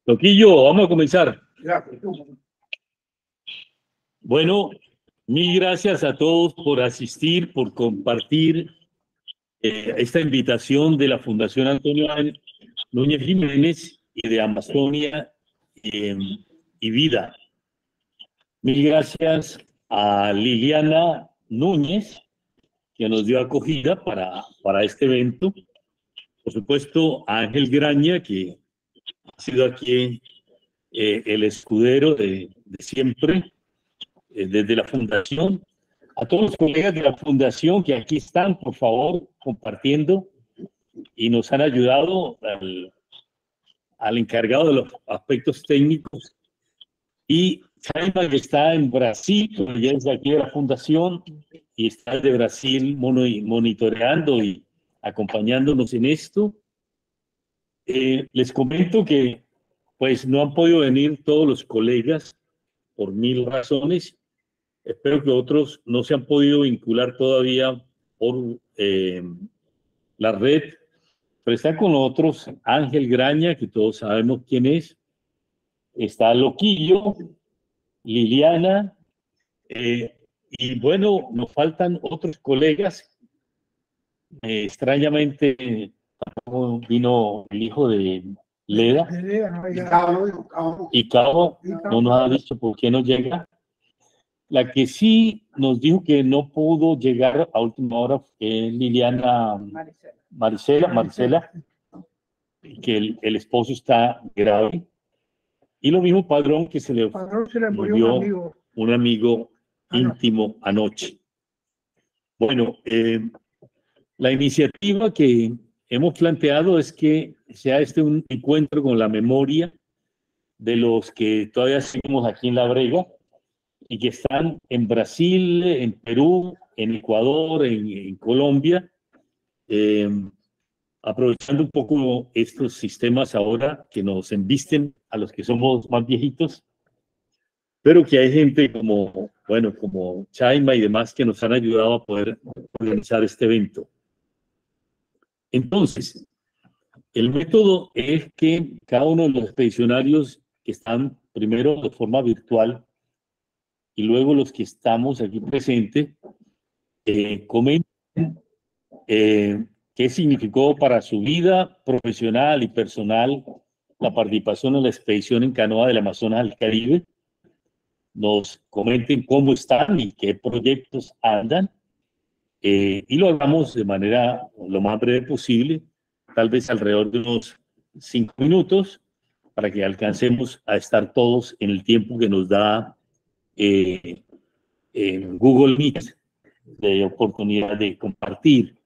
Loquillo, vamos a comenzar. Bueno, mil gracias a todos por asistir, por compartir esta invitación de la Fundación Antonio Núñez Jiménez y de Amazonia y Vida. Mil gracias a Liliana Núñez, que nos dio acogida para este evento. Por supuesto, a Ángel Graña, que ha sido aquí el escudero de siempre, desde la Fundación. A todos los colegas de la Fundación que aquí están, por favor, compartiendo y nos han ayudado al encargado de los aspectos técnicos. Y Chaima, que está en Brasil, pero ya es de aquí de la Fundación y está de Brasil monitoreando y acompañándonos en esto. Les comento que pues no han podido venir todos los colegas por mil razones. Espero que otros no se han podido vincular todavía por la red, pero está con nosotros Ángel Graña, que todos sabemos quién es. Está Loquillo, Liliana, y bueno, nos faltan otros colegas. Extrañamente vino el hijo de Leda y Cabo no nos ha dicho por qué no llega. La que sí nos dijo que no pudo llegar a última hora fue Liliana Marcela, que el esposo está grave. Y lo mismo Padrón, que se le murió un amigo íntimo anoche. Bueno, la iniciativa que hemos planteado es que sea un encuentro con la memoria de los que todavía seguimos aquí en La Brega y que están en Brasil, en Perú, en Ecuador, en Colombia, aprovechando un poco estos sistemas ahora que nos embisten a los que somos más viejitos, pero que hay gente como Chaima y demás que nos han ayudado a poder organizar este evento. Entonces, el método es que cada uno de los expedicionarios que están primero de forma virtual y luego los que estamos aquí presentes, comenten qué significó para su vida profesional y personal la participación en la expedición en canoa del Amazonas al Caribe. Nos comenten cómo están y qué proyectos andan, y lo hagamos de manera lo más breve posible, tal vez alrededor de unos 5 minutos, para que alcancemos a estar todos en el tiempo que nos da Google Meet, de oportunidad de compartir.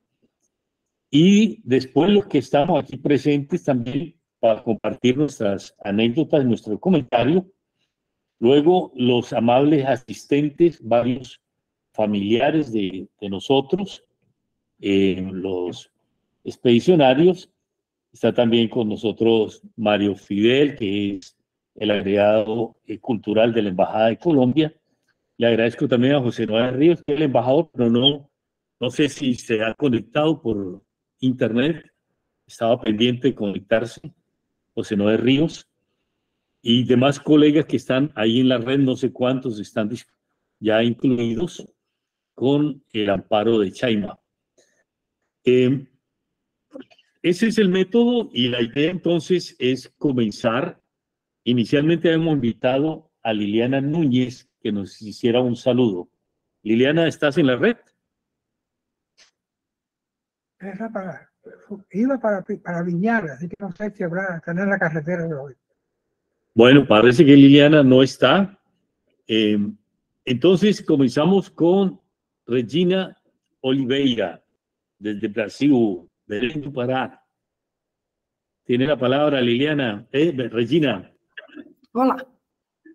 Y después los que estamos aquí presentes también para compartir nuestras anécdotas, nuestro comentario. Luego los amables asistentes, varios familiares de nosotros, los expedicionarios. Está también con nosotros Mario Fidel, que es el agregado cultural de la Embajada de Colombia. Le agradezco también a José Noé Ríos, que es el embajador, pero no sé si se ha conectado por internet. Estaba pendiente de conectarse. José Noé Ríos y demás colegas que están ahí en la red, no sé cuántos están ya incluidos con el amparo de Chaima. Ese es el método y la idea entonces es comenzar. Inicialmente hemos invitado a Liliana Núñez que nos hiciera un saludo. Liliana, ¿estás en la red? Iba para Viñar, así que no sé si habrá tener la carretera de hoy. Bueno, parece que Liliana no está. Entonces comenzamos con Regina Oliveira, desde Brasil, Belém do Pará. Tiene la palabra Liliana. Regina. Hola,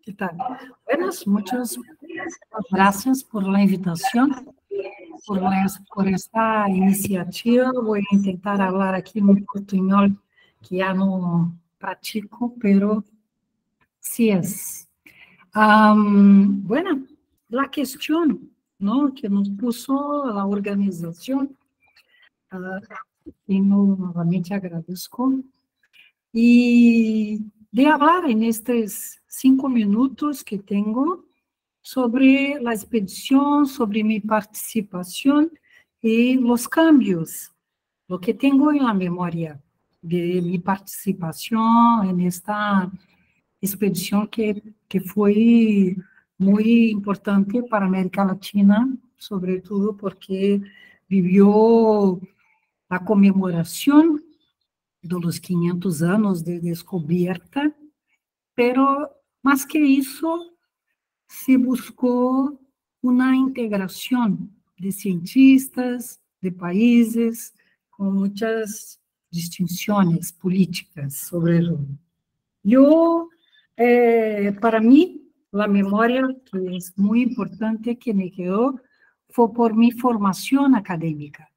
¿qué tal? Buenas, muchas gracias por la invitación, por esta iniciativa. Voy a intentar hablar aquí en un portuñol que ya no practico, pero sí es. Bueno, la cuestión, ¿no?, que nos puso la organización, y nuevamente agradezco y de hablar en estos 5 minutos que tengo sobre la expedición, sobre mi participación y los cambios, lo que tengo en la memoria de mi participación en esta expedición que fue muy importante para América Latina, sobre todo porque vivió la conmemoración de los 500 años de descubierta, pero más que eso, se buscó una integración de cientistas, de países, con muchas distinciones políticas sobre el mundo. Yo, para mí, la memoria que es muy importante que me quedó fue por mi formación académica.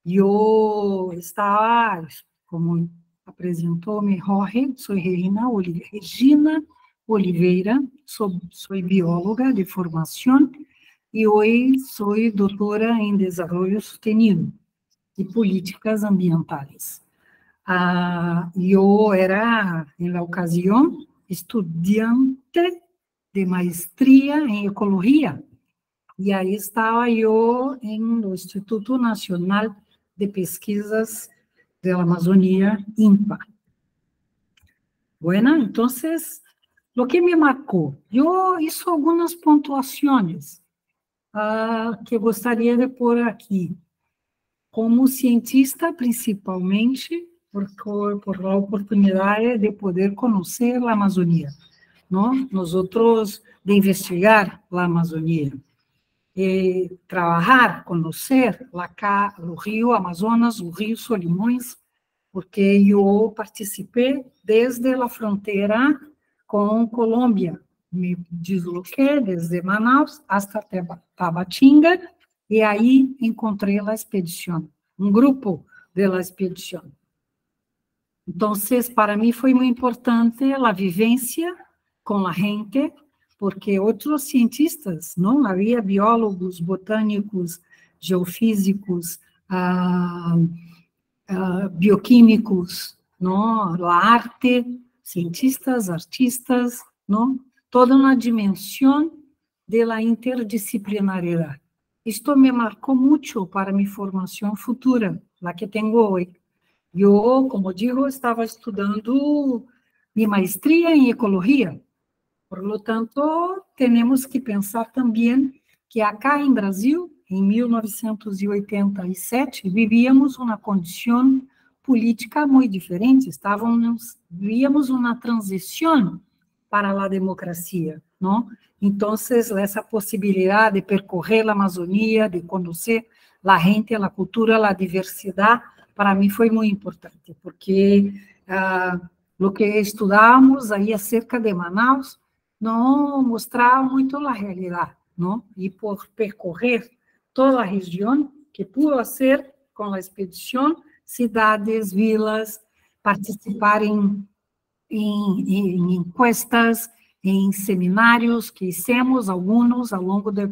Yo estaba, como apresentou-me Jorge, soy Regina Oliveira, soy bióloga de formación y hoy soy doctora en desarrollo sostenible y políticas ambientales. Yo era, en la ocasión, estudiante de maestría en ecología, y ahí estaba yo en el Instituto Nacional de Pesquisas de la Amazonía, INPA. Bueno, entonces, lo que me marcó, yo hice algunas puntuaciones que gostaria de pôr aqui. Como cientista, principalmente, por la oportunidad de poder conocer la Amazonía, ¿no? Nosotros de investigar la Amazonía, trabajar, conocer o rio Amazonas, o rio Solimões, porque eu participei desde a fronteira com Colômbia. Me desloquei desde Manaus hasta Tabatinga, e aí encontrei a expedição, um grupo da expedição. Então, para mim foi muito importante a vivência com a gente, porque outros cientistas, não havia biólogos, botânicos, geofísicos, bioquímicos, não, a arte, cientistas, artistas, não, toda uma dimensão da interdisciplinariedade. Isto me marcou muito para minha formação futura, a que tenho hoje. Eu, como digo, estava estudando minha maestria em ecologia. Por lo tanto, temos que pensar também que acá em Brasil, em 1987, vivíamos uma condição política muito diferente, vivíamos uma transição para a democracia, não? Então, essa possibilidade de percorrer a Amazônia, de conhecer a gente, a cultura, a diversidade, para mim foi muito importante, porque o que estudávamos aí acerca de Manaus não mostrava muito a realidade, não? E por percorrer toda a região, que pude ser com a expedição, cidades, vilas, participar em encuestas, em seminários que fizemos, alguns ao longo do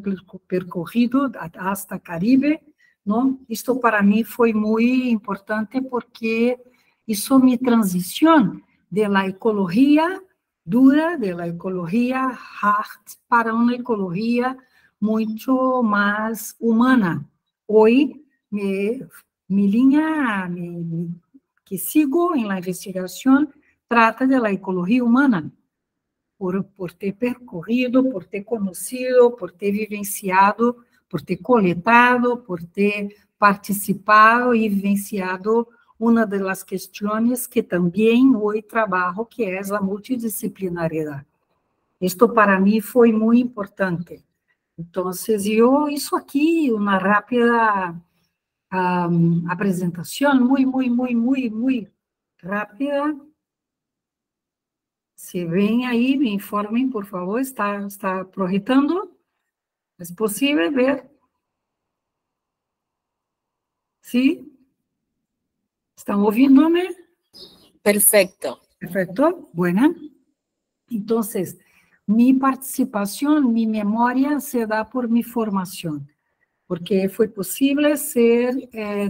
percorrido hasta Caribe, não? Isto para mim foi muito importante porque isso me transição da ecologia dura, da ecologia hard, para uma ecologia muito mais humana. Hoje, minha linha que sigo em la investigação trata da ecologia humana, por ter percorrido, por ter conhecido, por ter vivenciado, por ter coletado, por ter participado e vivenciado uma das questões que também hoje trabalho, que é a multidisciplinariedade. Isto para mim foi muito importante. Então, isso aqui, uma rápida apresentação, muito rápida. Se vem aí, me informem, por favor, está projetando? É possível ver? Sim? ¿Están ouvindo-me? Perfecto. Perfecto, buena. Entonces, mi participación, mi memoria se da por mi formación, porque fue posible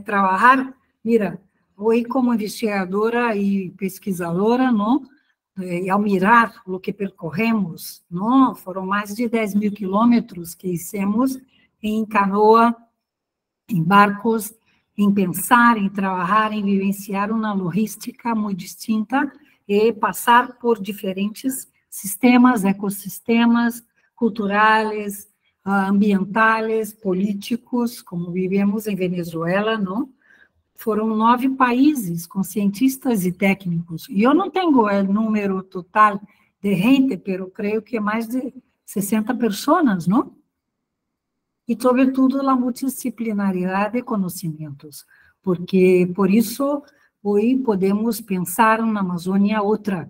trabajar, mira, hoy como investigadora y pesquisadora, ¿no? Ao mirar o que percorremos, não? Foram mais de 10.000 quilômetros que hicimos em canoa, em barcos, em pensar, em trabalhar, em vivenciar uma logística muito distinta e passar por diferentes sistemas, ecossistemas culturais, ambientais, políticos, como vivemos em Venezuela, não? Foram 9 países com cientistas e técnicos. E eu não tenho o número total de gente, mas creio que mais de 60 pessoas, não? E, sobretudo, a multidisciplinaridade de conhecimentos, porque, por isso, hoje podemos pensar na Amazônia outra.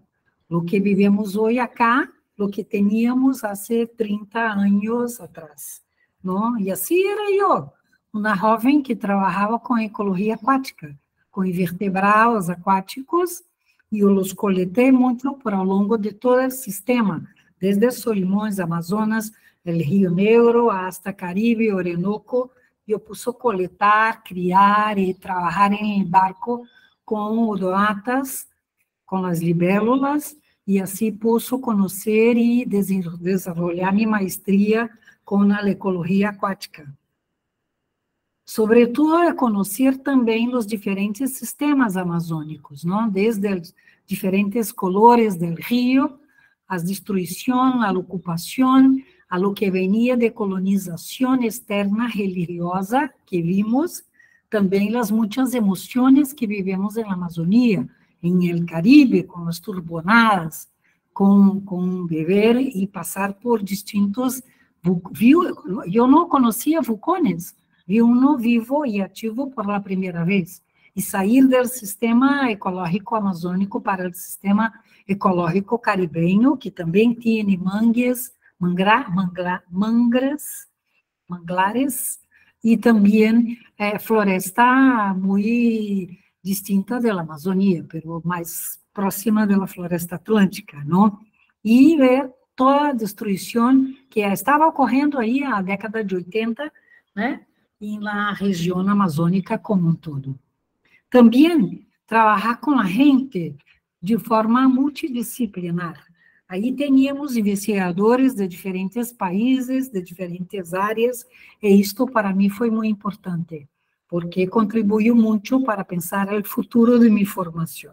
O que vivemos hoje acá, o que teníamos há 30 anos atrás, não? E assim era eu, uma jovem que trabalhava com ecologia aquática, com invertebrados aquáticos, e eu os coletei muito por ao longo de todo o sistema, desde Solimões, Amazonas, o Rio Negro, hasta Caribe, Orinoco. Eu pude coletar, criar e trabalhar em barco com odoatas, com as libélulas, e assim pude conhecer e desenvolver minha maestria com a ecologia aquática. Sobretudo, conhecer também os diferentes sistemas amazônicos, não? Desde os diferentes colores do rio, a destruição, a ocupação, a lo que venia de colonização externa religiosa que vimos, também as muitas emoções que vivemos na Amazônia, em el Caribe, com as turbonadas, com beber e passar por distintos... Eu não conhecia vulcões, vi um vivo e ativo por la primeira vez, e sair do sistema ecológico amazônico para o sistema ecológico caribenho, que também tem mangues, manglares, e também floresta muito distinta da Amazônia, mas mais próxima da floresta atlântica, não? E ver toda a destruição que estava ocorrendo aí na década de 80, né? Na região amazônica como um todo. Também trabalhar com a gente de forma multidisciplinar. Aí tínhamos investigadores de diferentes países, de diferentes áreas, e isto para mim foi muito importante, porque contribuiu muito para pensar o futuro de minha formação.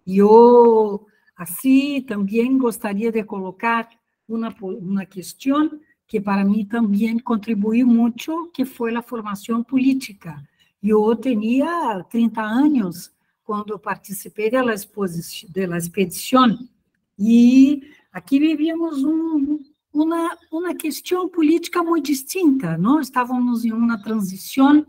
Eu, assim, também gostaria de colocar uma questão que para mim também contribuiu muito, que foi a formação política. Eu tinha 30 anos quando participei da expedição, e aqui vivíamos uma questão política muito distinta, não? Estávamos em uma transição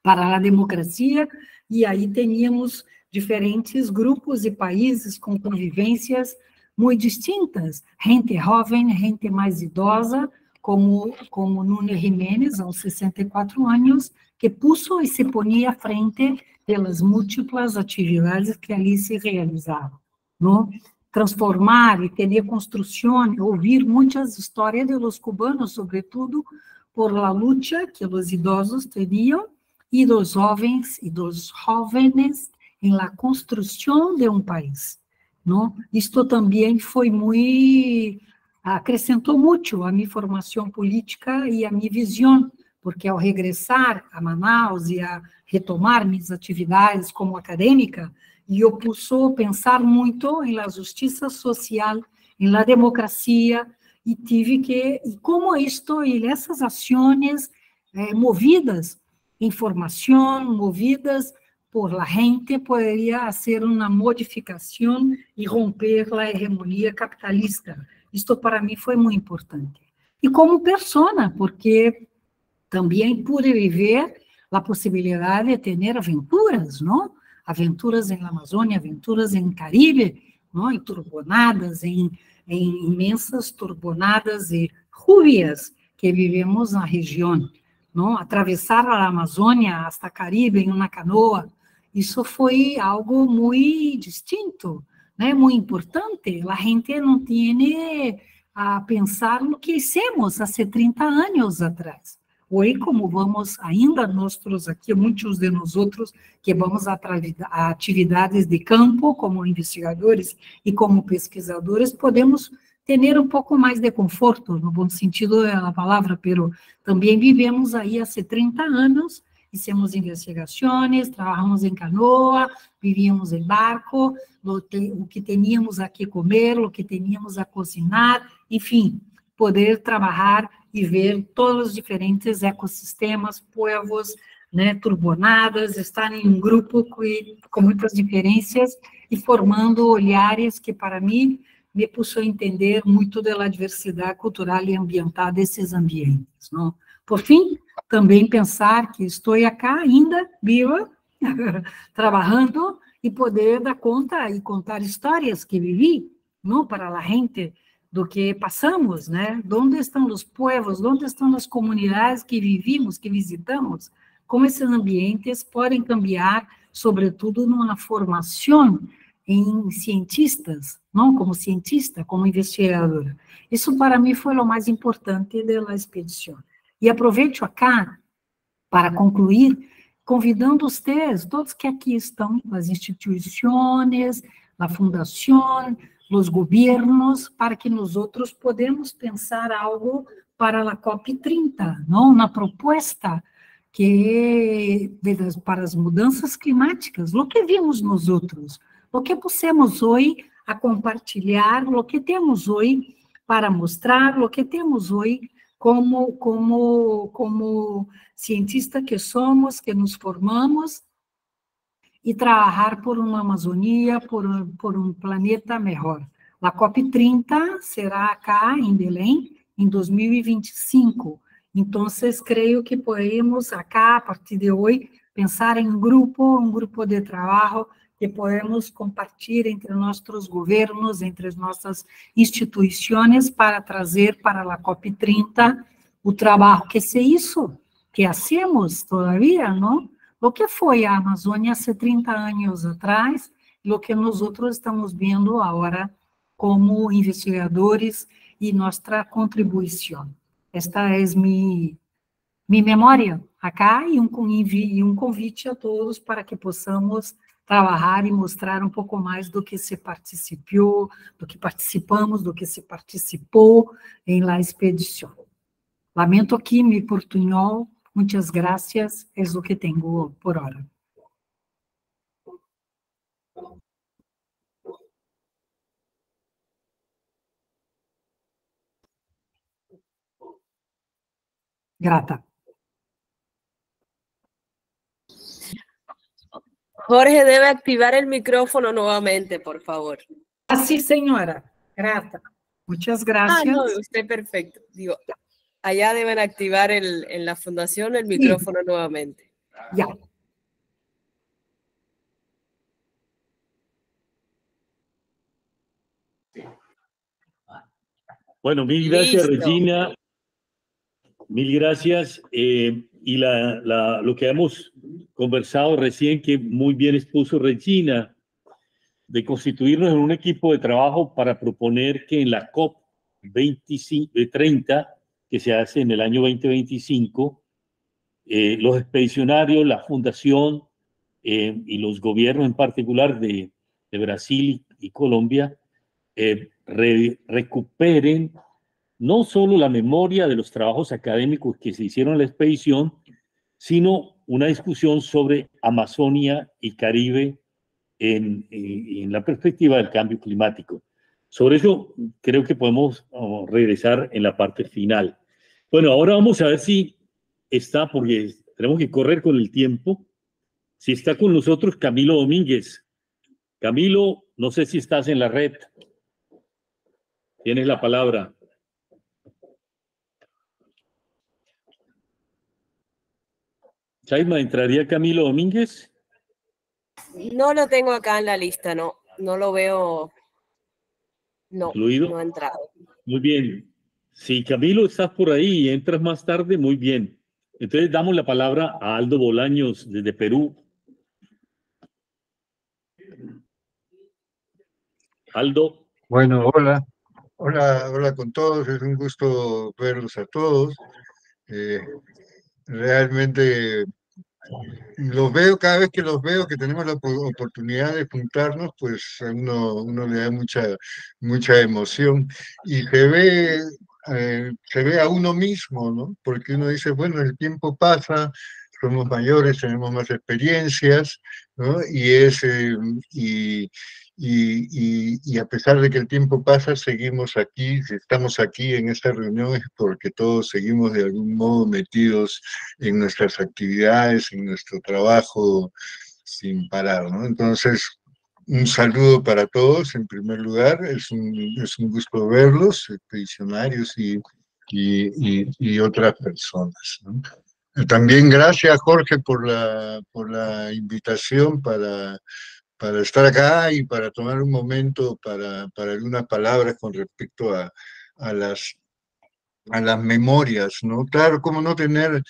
para a democracia, e aí tínhamos diferentes grupos e países com convivências muito distintas, gente jovem, gente mais idosa, como Núñez Jiménez, aos 64 anos, que puso e se ponia à frente pelas múltiplas atividades que ali se realizavam, não? Transformar e ter construção, ouvir muitas histórias de los cubanos, sobretudo por la luta que os idosos teriam, e dos jovens em la construção de um país, não? Isto também foi muito, acrescentou muito a minha formação política e a minha visão, porque ao regressar a Manaus e a retomar minhas atividades como acadêmica, eu pude pensar muito em la justiça social, em la democracia, e como isto, e essas ações movidas em formação, movidas por la gente, poderia ser uma modificação e romper a hegemonia capitalista. Isto para mim foi muito importante. E como persona, porque também pude viver a possibilidade de ter aventuras, não? Aventuras na Amazônia, aventuras em Caribe, não? Em turbonadas, em imensas turbonadas e rubias que vivemos na região, não? Atravessar a Amazônia hasta Caribe em uma canoa, isso foi algo muito distinto, né? Muito importante. A gente não tem a pensar no que hicimos há 30 anos atrás. Hoje, como vamos ainda nós aqui, muitos de nós outros, que vamos a atividades de campo, como investigadores e como pesquisadores, podemos ter um pouco mais de conforto, no bom sentido da palavra, pero também vivemos aí há 30 anos, fizemos investigações, trabalhamos em canoa, vivíamos em barco, o que teníamos a que comer, o que teníamos a cozinhar, enfim, poder trabalhar e ver todos os diferentes ecossistemas, povos, né, turbonadas, estar em um grupo com muitas diferenças e formando olhares que, para mim, me puxou a entender muito da diversidade cultural e ambiental desses ambientes. Não? Por fim, também pensar que estou acá ainda, viva, trabalhando, e poder dar conta e contar histórias que vivi, não para a gente, do que passamos, né? Onde estão os povos, onde estão as comunidades que vivimos, que visitamos, como esses ambientes podem cambiar, sobretudo numa formação em cientistas, não como cientista, como investigadora. Isso para mim foi o mais importante da expedição. E aproveito acá para concluir, convidando vocês, todos que aqui estão, as instituições, a fundação, os governos, para que nós outros podemos pensar algo para a COP30, não? Na proposta que para as mudanças climáticas, o que vimos nós outros, o que possamos hoje a compartilhar, o que temos hoje para mostrar, o que temos hoje como cientista que somos, que nos formamos, e trabalhar por uma Amazônia, por um planeta melhor. A COP30 será acá em Belém, em 2025. Então, creio que podemos acá, a partir de hoje, pensar em um grupo de trabalho que podemos compartilhar entre nossos governos, entre as nossas instituições, para trazer para a COP30 o trabalho que se hizo, que hacemos todavía, não? O que foi a Amazônia há 30 anos atrás, e o que nós outros estamos vendo agora como investigadores e nossa contribuição. Esta é minha memória acá e um convite a todos para que possamos trabalhar e mostrar um pouco mais do que se participou, do que participamos, do que se participou em la expedição. Lamento aqui, mi portunhol. Muchas gracias, es lo que tengo por ahora. Grata. Jorge debe activar el micrófono nuevamente, por favor. Sí, señora. Grata. Muchas gracias. No, usted perfecto. Digo, allá deben activar en la fundación el micrófono nuevamente. Ya. Bueno, mil gracias, Listo. Regina. Mil gracias. Y lo que hemos conversado recién, que muy bien expuso Regina, de constituirnos en un equipo de trabajo para proponer que en la COP 30, que se hace en el año 2025, los expedicionarios, la fundación y los gobiernos en particular de Brasil y Colombia recuperen no solo la memoria de los trabajos académicos que se hicieron en la expedición, sino una discusión sobre Amazonia y Caribe en la perspectiva del cambio climático. Sobre eso creo que podemos regresar en la parte final. Bueno, ahora vamos a ver si está, porque tenemos que correr con el tiempo, si está con nosotros Camilo Domínguez. Camilo, no sé si estás en la red. Tienes la palabra. Chaima, ¿entraría Camilo Domínguez? No lo tengo acá en la lista, no lo veo. No, ¿Incluido? no ha entrado. Muy bien. Si Camilo estás por ahí y entras más tarde, muy bien. Entonces damos la palabra a Aldo Bolaños desde Perú. Aldo. Bueno, hola con todos, es un gusto verlos a todos. realmente los veo, cada vez que los veo, que tenemos la oportunidad de juntarnos, pues a uno le da mucha emoción y se ve a uno mismo, ¿no? Porque uno dice, bueno, el tiempo pasa, somos mayores, tenemos más experiencias, ¿no? Y a pesar de que el tiempo pasa, seguimos aquí, si estamos aquí en esta reunión es porque todos seguimos de algún modo metidos en nuestras actividades, en nuestro trabajo sin parar, ¿no? Entonces, un saludo para todos, en primer lugar, es un gusto verlos, expedicionarios y otras personas, ¿no? También gracias, Jorge, por la invitación para estar acá y para tomar un momento para algunas palabras con respecto a las memorias, ¿no? Claro, cómo no tener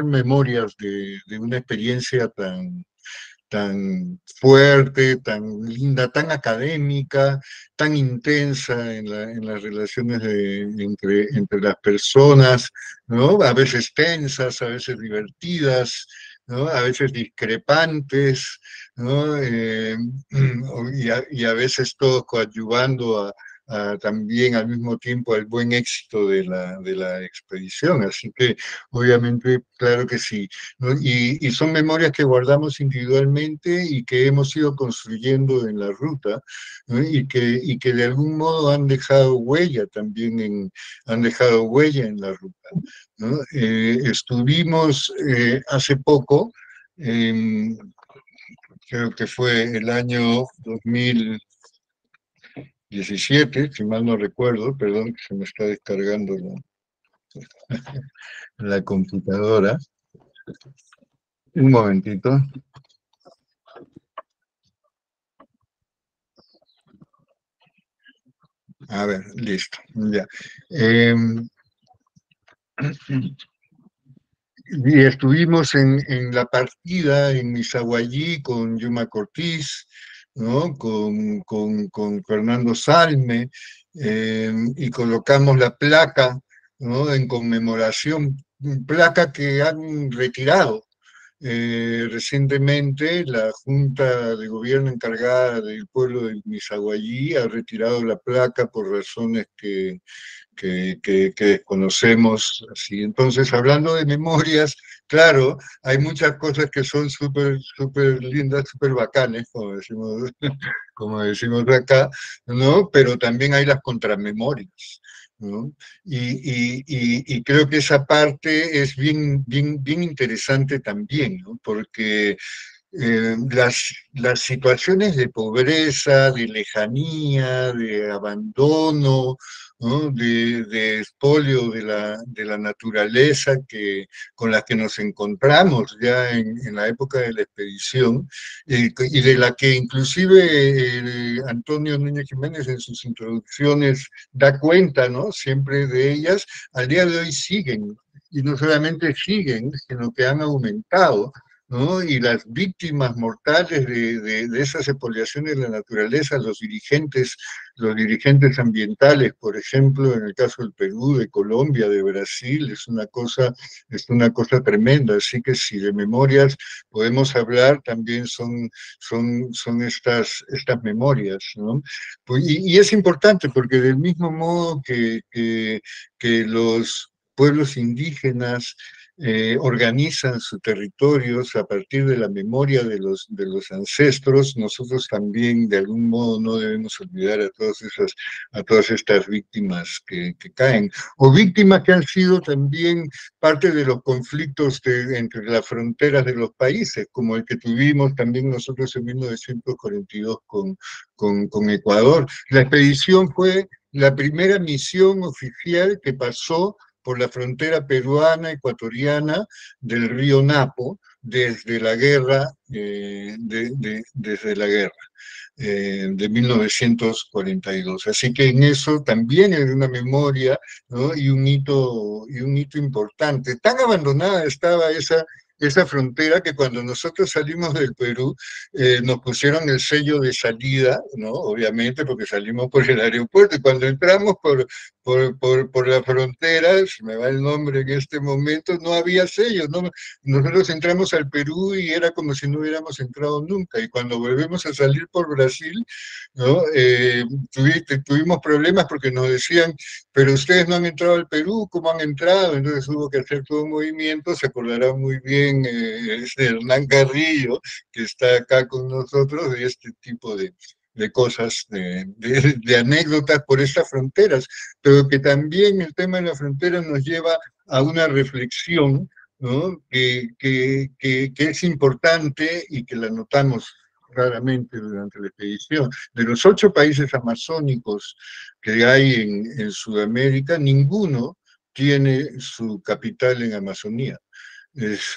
memorias de una experiencia tan fuerte, tan linda, tan académica, tan intensa en las relaciones entre las personas, ¿no? A veces tensas, a veces divertidas, ¿no? A veces discrepantes, ¿no? Y a veces todo coadyuvando también al mismo tiempo al buen éxito de la expedición. Así que obviamente, claro que sí, ¿no? Y son memorias que guardamos individualmente y que hemos ido construyendo en la ruta, ¿no? Y que de algún modo han dejado huella también en la ruta, ¿no? Estuvimos hace poco, creo que fue el año 2017, si mal no recuerdo, perdón, que se me está descargando la computadora. Un momentito. A ver, listo, ya. Y estuvimos en la partida en Misaguallí con Yuma Cortiz, ¿no? Con Fernando Salme, y colocamos la placa, ¿no? En conmemoración, placa que han retirado. Recientemente la Junta de Gobierno encargada del pueblo de Misaguallí ha retirado la placa por razones que desconocemos. Así. Entonces, hablando de memorias, claro, hay muchas cosas que son súper lindas, súper bacanes, como decimos acá, ¿no? Pero también hay las contramemorias, ¿no? Y creo que esa parte es bien interesante también, ¿no? Porque las situaciones de pobreza, de lejanía, de abandono, ¿no? De expolio de la naturaleza con la que nos encontramos ya en la época de la expedición, y de la que inclusive Antonio Núñez Jiménez en sus introducciones da cuenta, ¿no? Siempre de ellas, al día de hoy siguen, y no solamente siguen, sino que han aumentado, ¿no? Y las víctimas mortales de esas expoliaciones de la naturaleza, los dirigentes ambientales, por ejemplo, en el caso del Perú, de Colombia, de Brasil, es una cosa tremenda. Así que si de memorias podemos hablar, también son estas memorias, ¿no? Y es importante porque del mismo modo que los pueblos indígenas organizan sus territorios a partir de la memoria de los ancestros, nosotros también de algún modo no debemos olvidar a todas estas víctimas que caen, o víctimas que han sido también parte de los conflictos entre las fronteras de los países, como el que tuvimos también nosotros en 1942 con Ecuador. La expedición fue la primera misión oficial que pasó por la frontera peruana, ecuatoriana, del río Napo, desde la guerra, de 1942. Así que en eso también hay una memoria, ¿no? y un hito importante. Tan abandonada estaba esa frontera que cuando nosotros salimos del Perú nos pusieron el sello de salida, ¿no? Obviamente porque salimos por el aeropuerto, y cuando entramos por la frontera, se me va el nombre en este momento, no había sello, ¿no? Nosotros entramos al Perú y era como si no hubiéramos entrado nunca, y cuando volvemos a salir por Brasil, ¿no? Tuvimos problemas porque nos decían, pero ustedes no han entrado al Perú, ¿cómo han entrado? Entonces hubo que hacer todo un movimiento, se acordará muy bien Hernán Carrillo, que está acá con nosotros, de este tipo de cosas, de anécdotas por estas fronteras, pero que también el tema de la frontera nos lleva a una reflexión, ¿no? que es importante y que la notamos claramente durante la expedición. De los 8 países amazónicos que hay en Sudamérica, ninguno tiene su capital en Amazonía. Es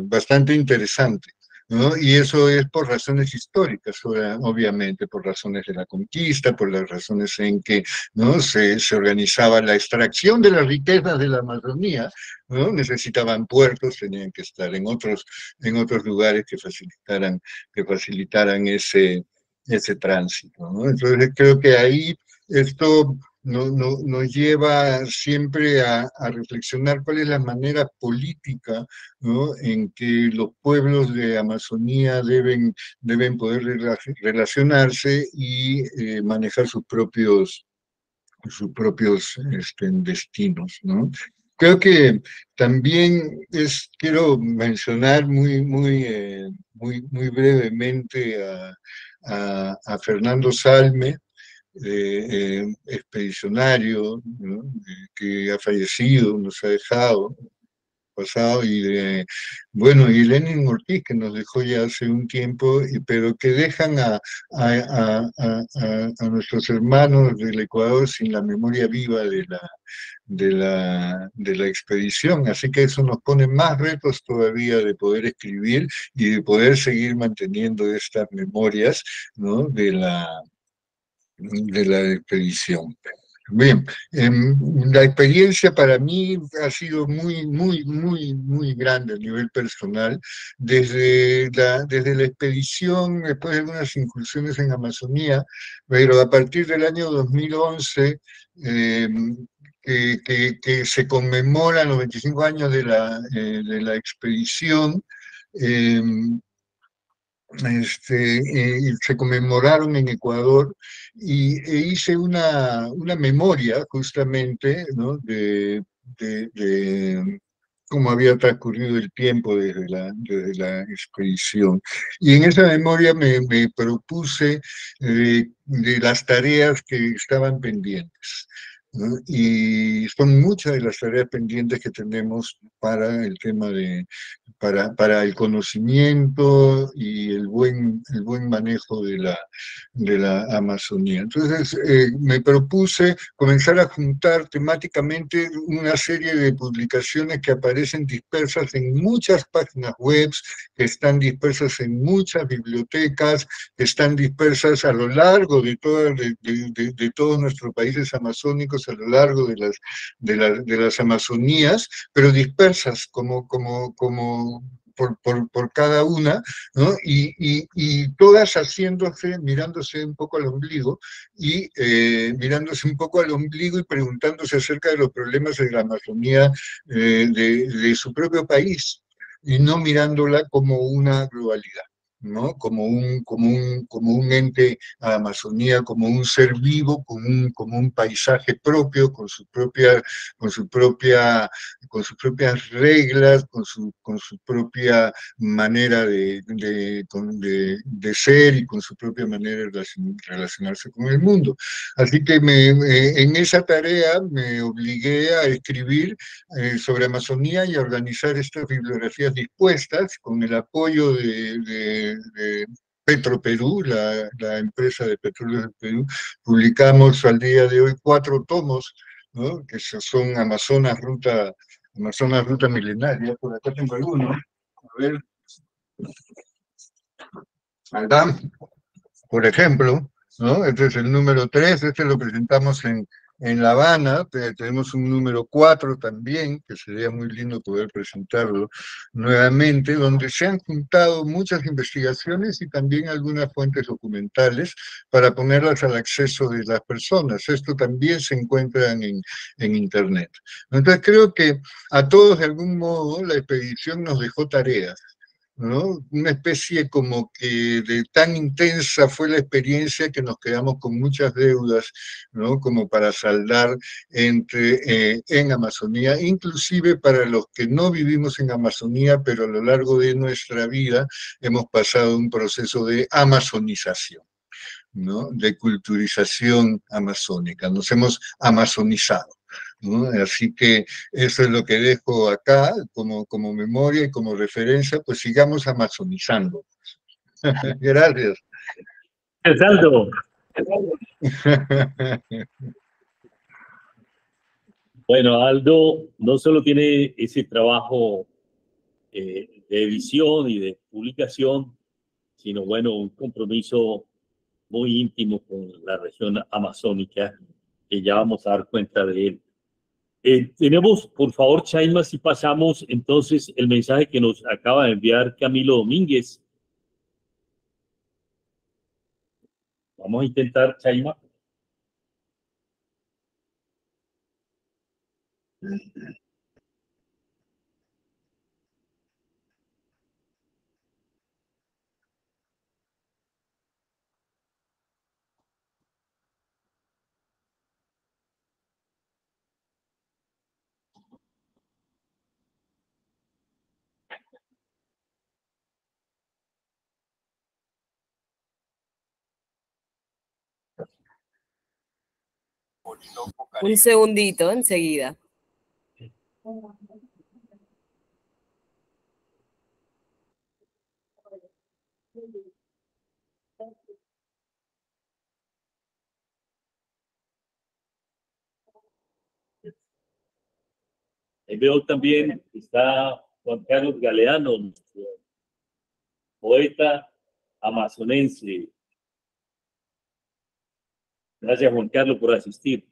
bastante interesante, ¿no? Y eso es por razones históricas, obviamente, por razones de la conquista, por las razones en que, ¿no?, se organizaba la extracción de las riquezas de la Amazonía, ¿no? Necesitaban puertos, tenían que estar en otros lugares que facilitaran ese tránsito, ¿no? Entonces creo que ahí esto nos lleva siempre a reflexionar cuál es la manera política, ¿no?, en que los pueblos de Amazonía deben poder relacionarse y manejar sus propios destinos, ¿no? Creo que también quiero mencionar muy brevemente a Fernando Salme, expedicionario, ¿no?, que ha fallecido, nos ha dejado pasado, y y Lenin Ortiz, que nos dejó ya hace un tiempo, pero que dejan a nuestros hermanos del Ecuador sin la memoria viva de la expedición. Así que eso nos pone más retos todavía de poder escribir y de poder seguir manteniendo estas memorias, ¿no?, de la expedición. Bien, la experiencia para mí ha sido muy grande a nivel personal, desde la expedición, después de algunas incursiones en Amazonía, pero a partir del año 2011, que se conmemoran los 25 años de la expedición, se conmemoraron en Ecuador, e hice una memoria justamente, ¿no?, de cómo había transcurrido el tiempo desde la expedición. Y en esa memoria me propuse de las tareas que estaban pendientes, ¿no? Y son muchas de las tareas pendientes que tenemos para el tema para el conocimiento y el buen manejo de la Amazonía. Entonces, me propuse comenzar a juntar temáticamente una serie de publicaciones que aparecen dispersas en muchas páginas web, que están dispersas en muchas bibliotecas, que están dispersas a lo largo de todos nuestros países amazónicos, a lo largo de las Amazonías, pero dispersas por cada una, ¿no? Y todas mirándose un poco al ombligo, y preguntándose acerca de los problemas de la Amazonía de su propio país, y no mirándola como una globalidad, ¿no? Como un ente a Amazonía, como un ser vivo, como un paisaje propio, con sus propias reglas, con su propia manera de ser, y con su propia manera de relacionarse con el mundo. Así que en esa tarea me obligué a escribir sobre Amazonía y a organizar estas bibliografías dispuestas con el apoyo de Petroperú, la empresa de petróleos del Perú. Publicamos al día de hoy 4 tomos, ¿no?, que son Amazonas Ruta Milenaria. Por acá tengo algunos. A ver. Acá, por ejemplo, ¿no? Este es el número 3, este lo presentamos en En La Habana tenemos un número 4 también, que sería muy lindo poder presentarlo nuevamente, donde se han juntado muchas investigaciones y también algunas fuentes documentales para ponerlas al acceso de las personas. Esto también se encuentra en Internet. Entonces creo que a todos de algún modo la expedición nos dejó tareas, ¿no? Una especie como que de tan intensa fue la experiencia que nos quedamos con muchas deudas, ¿no? Como para saldar en Amazonía, inclusive para los que no vivimos en Amazonía, pero a lo largo de nuestra vida hemos pasado un proceso de amazonización, ¿no? De culturización amazónica, nos hemos amazonizado, ¿no? Así que eso es lo que dejo acá como memoria y como referencia, pues sigamos amazonizando. Gracias. Aldo. Bueno, Aldo no solo tiene ese trabajo de edición y de publicación, sino, bueno, un compromiso muy íntimo con la región amazónica, que ya vamos a dar cuenta de él. Tenemos, por favor, Chaima, si pasamos entonces el mensaje que nos acaba de enviar Camilo Domínguez. Vamos a intentar, Chaima. Un segundito, enseguida. Veo también que está Juan Carlos Galeano, poeta amazonense. Gracias, Juan Carlos, por asistir.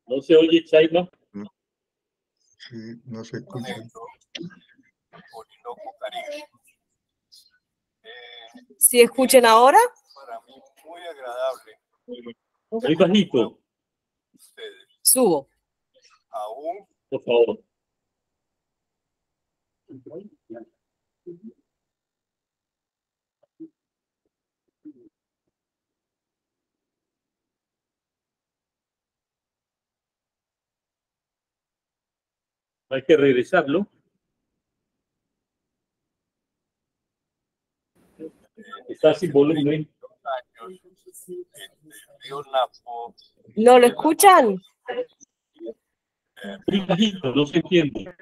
¿No se oye, Chaima? Sí, no se escucha. ¿Sí escuchen ahora? Para mí muy agradable. Muy bajito. Subo. Aún Por favor. Hay que regresarlo. Está sin volumen. años el río Napo. ¿No lo escuchan? Muy bajito, no se entiende.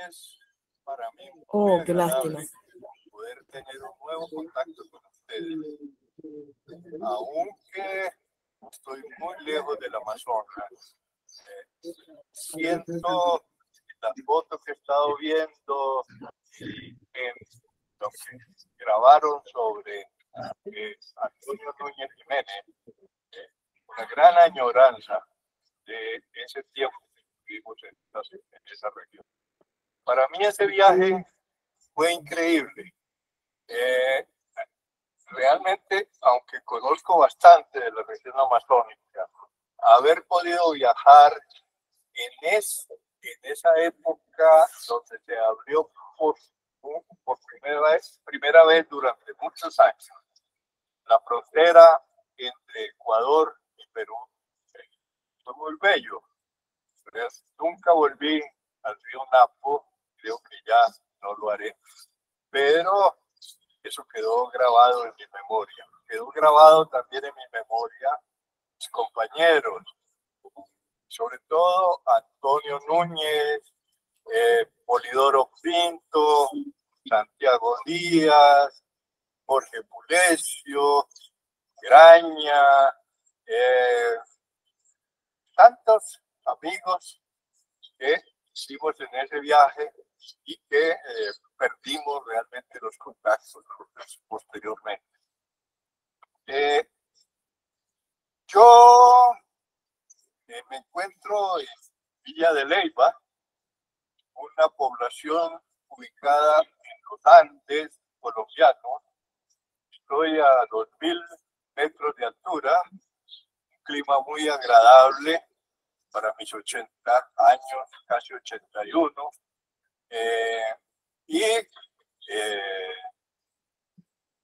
Es para mí muy Oh, qué agradable lástima. poder tener un nuevo contacto con ustedes. Aunque estoy muy lejos del Amazonas, siento las fotos que he estado viendo y en lo que grabaron sobre Antonio Núñez Jiménez, una gran añoranza de ese tiempo que vivimos en esa región. Para mí ese viaje fue increíble. Realmente, aunque conozco bastante de la región amazónica, haber podido viajar en esa época donde se abrió por primera vez durante muchos años la frontera entre Ecuador y Perú, fue muy bello. Nunca volví al río Napo, creo que ya no lo haré, pero eso quedó grabado en mi memoria. Quedó grabado también en mi memoria mis compañeros, sobre todo Antonio Núñez, Polidoro Pinto, Díaz, Jorge Bulesio, Graña, tantos amigos que hicimos en ese viaje y que perdimos realmente los contactos posteriormente. Yo me encuentro en Villa de Leyva, una población ubicada en los Andes colombianos. Estoy a 2000 metros de altura, un clima muy agradable para mis 80 años, casi 81, y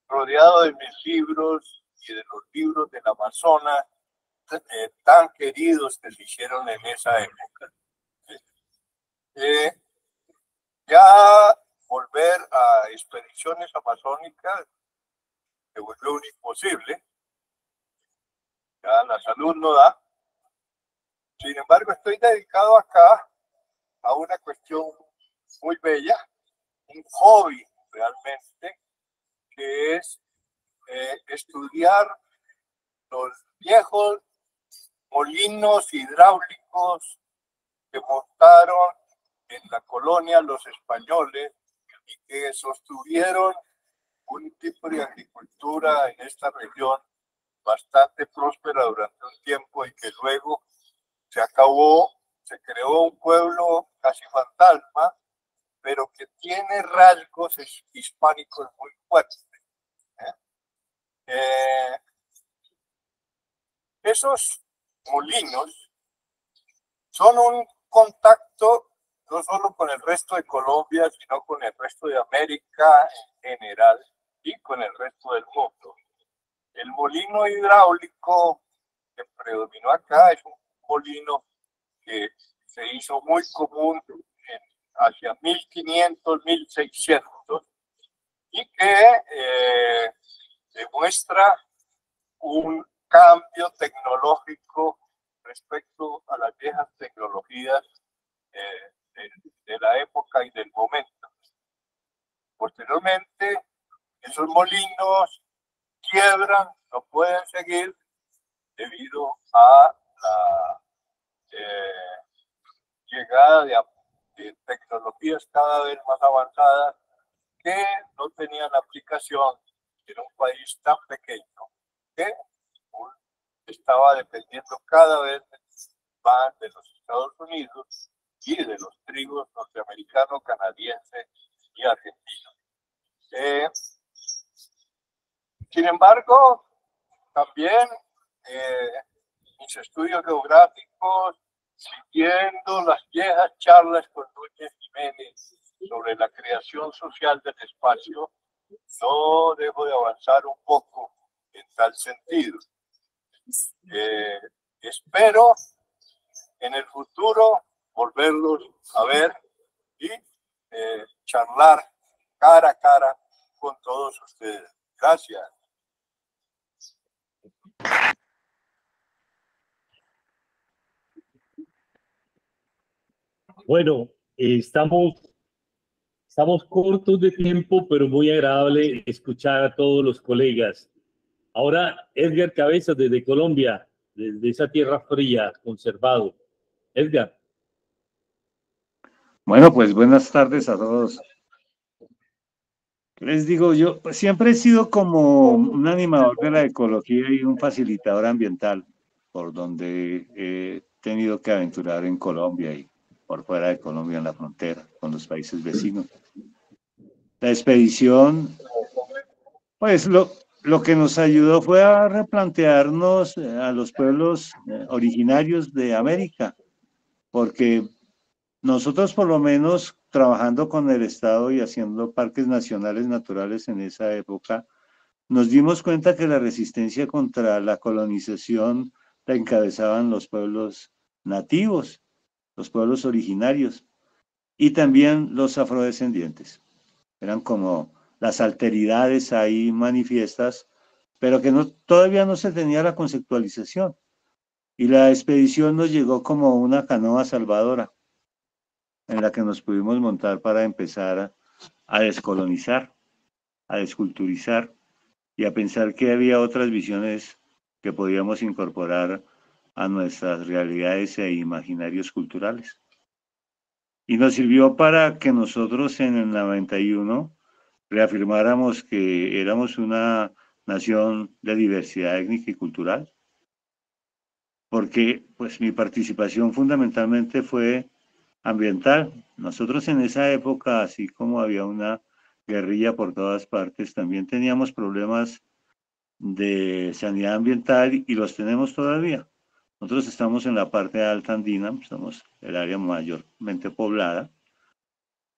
rodeado de mis libros y de los libros del Amazonas, tan queridos que se hicieron en esa época. Ya volver a expediciones amazónicas se volvió un imposible, ya la salud no da. Sin embargo, estoy dedicado acá a una cuestión muy bella, un hobby realmente, que es estudiar los viejos molinos hidráulicos que montaron en la colonia los españoles y que sostuvieron un tipo de agricultura en esta región bastante próspera durante un tiempo y que luego se acabó, se creó un pueblo casi fantasma, pero que tiene rasgos hispánicos muy fuertes. Esos molinos son un contacto no solo con el resto de Colombia, sino con el resto de América en general y con el resto del mundo. El molino hidráulico que predominó acá es un molino que se hizo muy común hacia 1500, 1600 y que demuestra un cambio tecnológico respecto a las viejas tecnologías de la época y del momento. Posteriormente, esos molinos quiebran, no pueden seguir debido a la llegada de tecnologías cada vez más avanzadas que no tenían aplicación en un país tan pequeño que estaba dependiendo cada vez más de los Estados Unidos y de los tribus norteamericanos, canadienses y argentinos. Sin embargo, también mis estudios geográficos, siguiendo las viejas charlas con Núñez Jiménez sobre la creación social del espacio, no dejo de avanzar un poco en tal sentido. Espero en el futuro volverlos a ver y charlar cara a cara con todos ustedes. Gracias. Bueno, estamos cortos de tiempo, pero muy agradable escuchar a todos los colegas. Ahora, Edgar Cabezas desde Colombia, desde esa tierra fría, conservado. Edgar. Bueno, pues buenas tardes a todos. Les digo, yo pues, siempre he sido como un animador de la ecología y un facilitador ambiental, por donde he tenido que aventurar en Colombia y por fuera de Colombia en la frontera con los países vecinos. La expedición, pues lo que nos ayudó fue a replantearnos a los pueblos originarios de América, porque nosotros por lo menos trabajando con el Estado y haciendo parques nacionales naturales en esa época, nos dimos cuenta que la resistencia contra la colonización la encabezaban los pueblos nativos, los pueblos originarios y también los afrodescendientes. Eran como las alteridades ahí manifiestas, pero que todavía no se tenía la conceptualización. Y la expedición nos llegó como una canoa salvadora, en la que nos pudimos montar para empezar a descolonizar. a desculturizar y a pensar que había otras visiones que podíamos incorporar a nuestras realidades e imaginarios culturales. Y nos sirvió para que nosotros en el 91 reafirmáramos que éramos una nación de diversidad étnica y cultural, porque pues mi participación fundamentalmente fue ambiental. Nosotros en esa época, así como había una guerrilla por todas partes, también teníamos problemas de sanidad ambiental y los tenemos todavía. Nosotros estamos en la parte alta andina, somos el área mayormente poblada,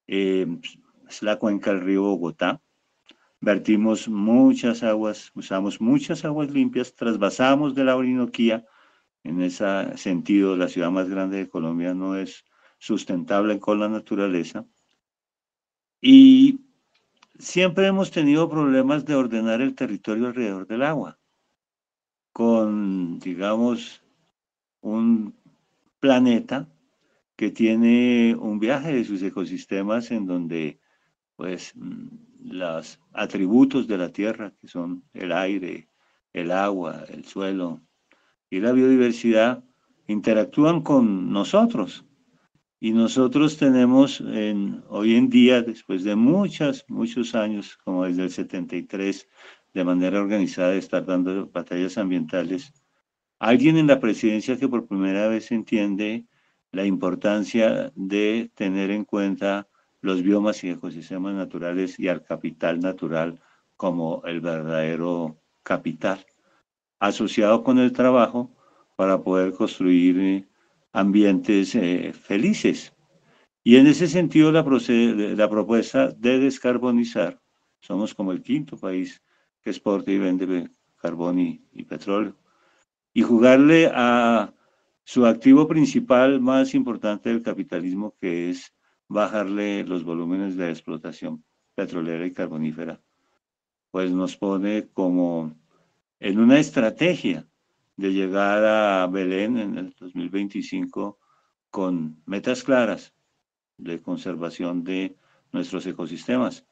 es la cuenca del río Bogotá. Vertimos muchas aguas, usamos muchas aguas limpias, trasvasamos de la Orinoquía. En ese sentido, la ciudad más grande de Colombia no es sustentable con la naturaleza. Y siempre hemos tenido problemas de ordenar el territorio alrededor del agua, con, digamos, un planeta que tiene un viaje de sus ecosistemas en donde, pues, los atributos de la Tierra, que son el aire, el agua, el suelo y la biodiversidad, interactúan con nosotros. Y nosotros tenemos hoy en día, después de muchos años, como desde el 73, de manera organizada de estar dando batallas ambientales, alguien en la presidencia que por primera vez entiende la importancia de tener en cuenta los biomas y ecosistemas naturales y al capital natural como el verdadero capital, asociado con el trabajo para poder construir ambientes felices. Y en ese sentido la propuesta de descarbonizar, somos como el quinto país que exporta y vende carbón y petróleo, y jugarle a su activo principal más importante del capitalismo, que es bajarle los volúmenes de explotación petrolera y carbonífera, pues nos pone como en una estrategia de llegar a Belén en el 2025 con metas claras de conservación de nuestros ecosistemas,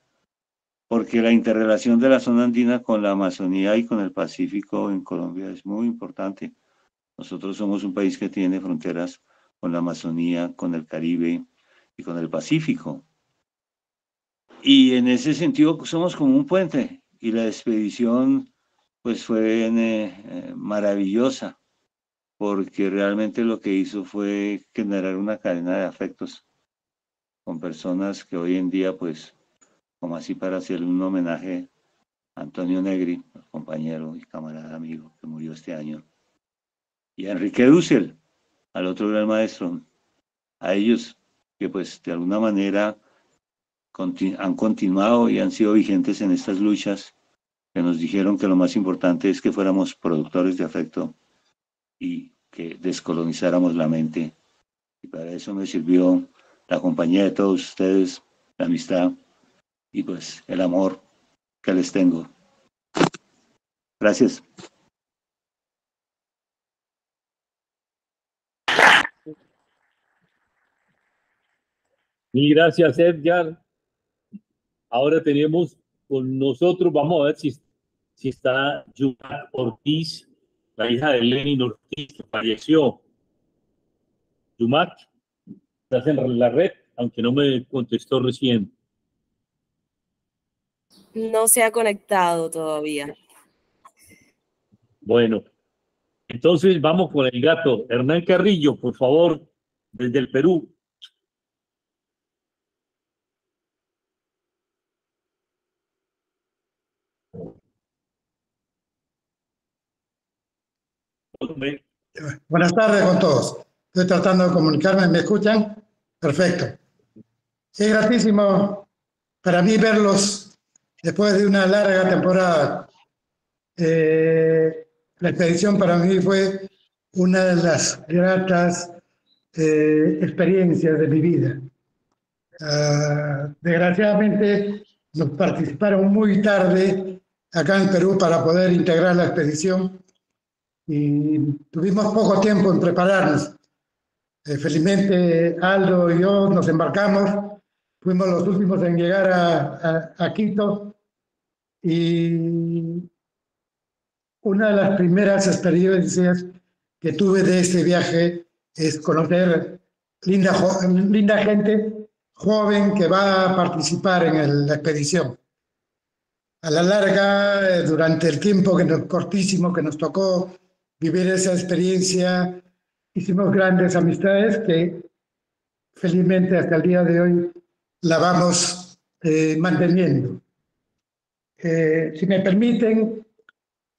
porque la interrelación de la zona andina con la Amazonía y con el Pacífico en Colombia es muy importante. Nosotros somos un país que tiene fronteras con la Amazonía, con el Caribe y con el Pacífico. Y en ese sentido somos como un puente, y la expedición pues fue maravillosa, porque realmente lo que hizo fue generar una cadena de afectos con personas que hoy en día, pues, como así para hacerle un homenaje a Antonio Negri, compañero y camarada amigo que murió este año, y a Enrique Dussel, al otro gran maestro, a ellos que pues de alguna manera han continuado y han sido vigentes en estas luchas, que nos dijeron que lo más importante es que fuéramos productores de afecto y que descolonizáramos la mente. Y para eso me sirvió la compañía de todos ustedes, la amistad y pues el amor que les tengo. Gracias. Mil gracias, Edgar. Ahora tenemos con nosotros, vamos a ver si está Yumac Ortiz, la hija de Lenin Ortiz, que falleció. Yumac, estás en la red, aunque no me contestó recién. No se ha conectado todavía. Bueno, entonces vamos con el gato. Hernán Carrillo, por favor, desde el Perú. Buenas tardes con todos. Estoy tratando de comunicarme. ¿Me escuchan? Perfecto. Es gratísimo para mí verlos después de una larga temporada. La expedición para mí fue una de las gratas experiencias de mi vida. Desgraciadamente nos participaron muy tarde acá en Perú para poder integrar la expedición y tuvimos poco tiempo en prepararnos. Felizmente Aldo y yo nos embarcamos, fuimos los últimos en llegar a Quito Y una de las primeras experiencias que tuve de este viaje es conocer linda gente joven que va a participar en la expedición. A la larga, durante el tiempo cortísimo que nos tocó vivir esa experiencia, hicimos grandes amistades que felizmente hasta el día de hoy la vamos manteniendo. Si me permiten,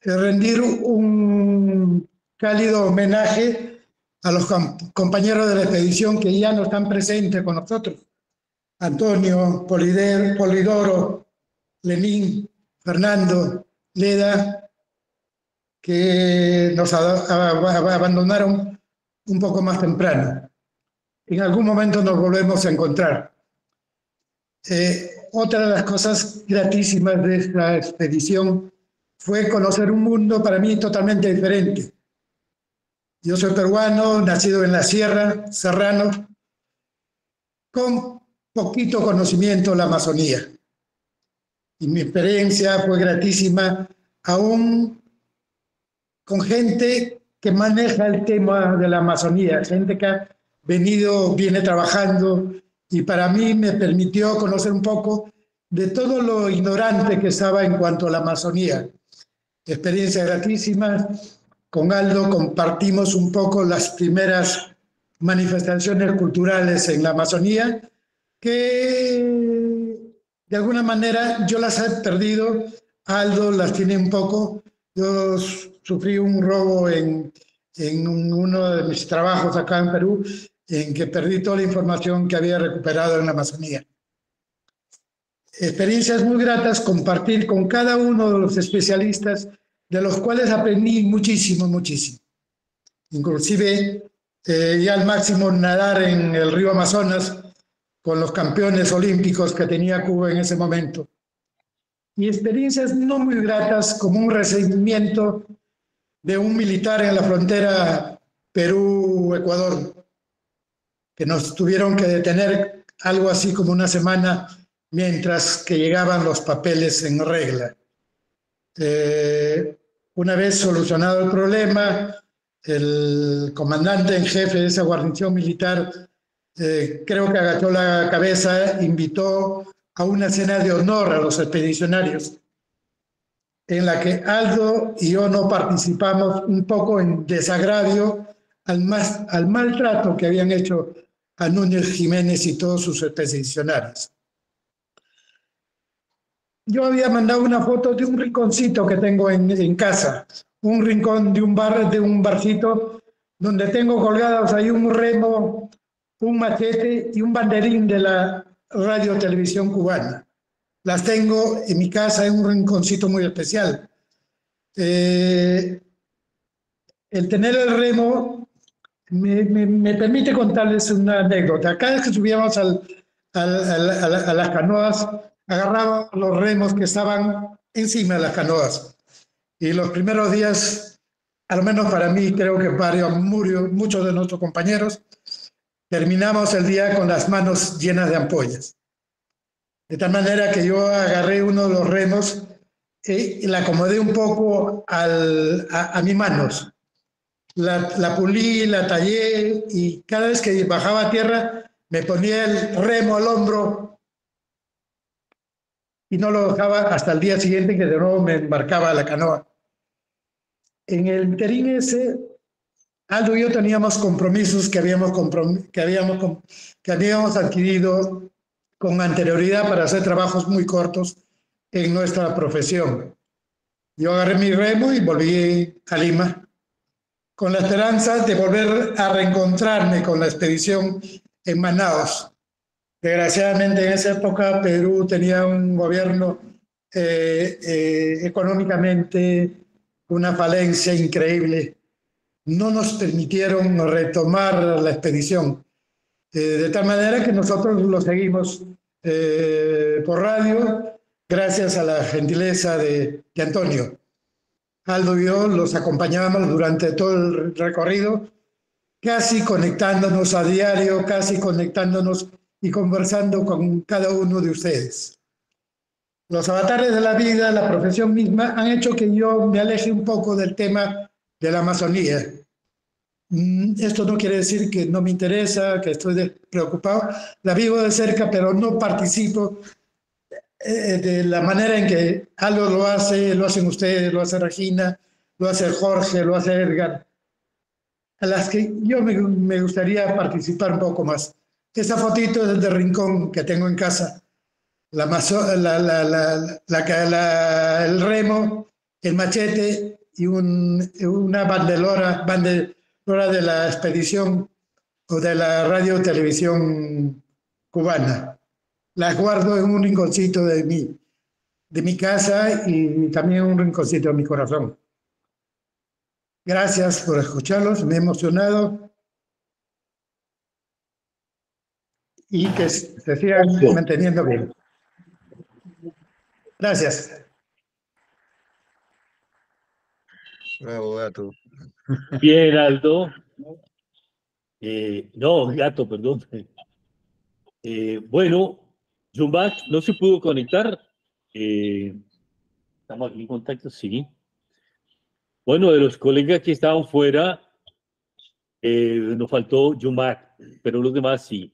rendir un cálido homenaje a los compañeros de la expedición que ya no están presentes con nosotros. Antonio, Polidoro, Lenín, Fernando, Leda, que nos abandonaron un poco más temprano. En algún momento nos volvemos a encontrar. Otra de las cosas gratísimas de esta expedición fue conocer un mundo para mí totalmente diferente. Yo soy peruano, nacido en la sierra, serrano, con poquito conocimiento de la Amazonía. Y mi experiencia fue gratísima, aún con gente que maneja el tema de la Amazonía, gente que viene trabajando, y para mí me permitió conocer un poco de todo lo ignorante que estaba en cuanto a la Amazonía. Experiencia gratísima. Con Aldo compartimos un poco las primeras manifestaciones culturales en la Amazonía, que de alguna manera yo las he perdido, Aldo las tiene un poco. Yo sufrí un robo en uno de mis trabajos acá en Perú, en que perdí toda la información que había recuperado en la Amazonía. Experiencias muy gratas compartir con cada uno de los especialistas, de los cuales aprendí muchísimo, muchísimo. Inclusive ya al máximo nadar en el río Amazonas con los campeones olímpicos que tenía Cuba en ese momento. Y experiencias no muy gratas, como un recibimiento de un militar en la frontera Perú-Ecuador, que nos tuvieron que detener algo así como una semana mientras que llegaban los papeles en regla. Una vez solucionado el problema, el comandante en jefe de esa guarnición militar creo que agachó la cabeza, invitó a una cena de honor a los expedicionarios, en la que Aldo y yo no participamos, un poco en desagravio al maltrato que habían hecho a Núñez Jiménez y todos sus expedicionarios. Yo había mandado una foto de un rinconcito que tengo en casa, un rincón de un barcito donde tengo colgados ahí un remo, un machete y un banderín de la radio televisión cubana. Las tengo en mi casa en un rinconcito muy especial. El tener el remo me permite contarles una anécdota. Cada vez que subíamos a las canoas, agarraba los remos que estaban encima de las canoas. Y los primeros días, al menos para mí, creo que muchos de nuestros compañeros, terminamos el día con las manos llenas de ampollas. De tal manera que yo agarré uno de los remos y la acomodé un poco a mis manos. La pulí, la tallé, y cada vez que bajaba a tierra me ponía el remo al hombro y no lo dejaba hasta el día siguiente, que de nuevo me embarcaba a la canoa. En el interín ese, Aldo y yo teníamos compromisos que habíamos adquirido con anterioridad para hacer trabajos muy cortos en nuestra profesión. Yo agarré mi remo y volví a Lima con la esperanza de volver a reencontrarme con la expedición en Manaos. Desgraciadamente en esa época Perú tenía un gobierno económicamente una falencia increíble. No nos permitieron retomar la expedición. De tal manera que nosotros lo seguimos por radio, gracias a la gentileza de Antonio. Aldo y yo los acompañábamos durante todo el recorrido, casi conectándonos a diario, casi conectándonos y conversando con cada uno de ustedes. los avatares de la vida, la profesión misma, han hecho que yo me aleje un poco del tema de la Amazonía. Esto no quiere decir que no me interesa, que estoy preocupado. La vivo de cerca, pero no participo de la manera en que algo lo hacen ustedes, lo hace Regina, lo hace Jorge, lo hace Edgar, a las que yo me gustaría participar un poco más. Esa fotito es de Rincón que tengo en casa, el remo, el machete y una bandelora de la expedición o de la radio televisión cubana. Las guardo en un rinconcito de mi casa y también un rinconcito de mi corazón. Gracias por escucharlos, me he emocionado y que se sigan manteniendo bien. Gracias. Bravo, Gato. Bien, Aldo. No, Gato, perdón. Bueno, Yumbak no se pudo conectar. Estamos aquí en contacto, sí. Bueno, de los colegas que estaban fuera, nos faltó Yumbak, pero los demás sí.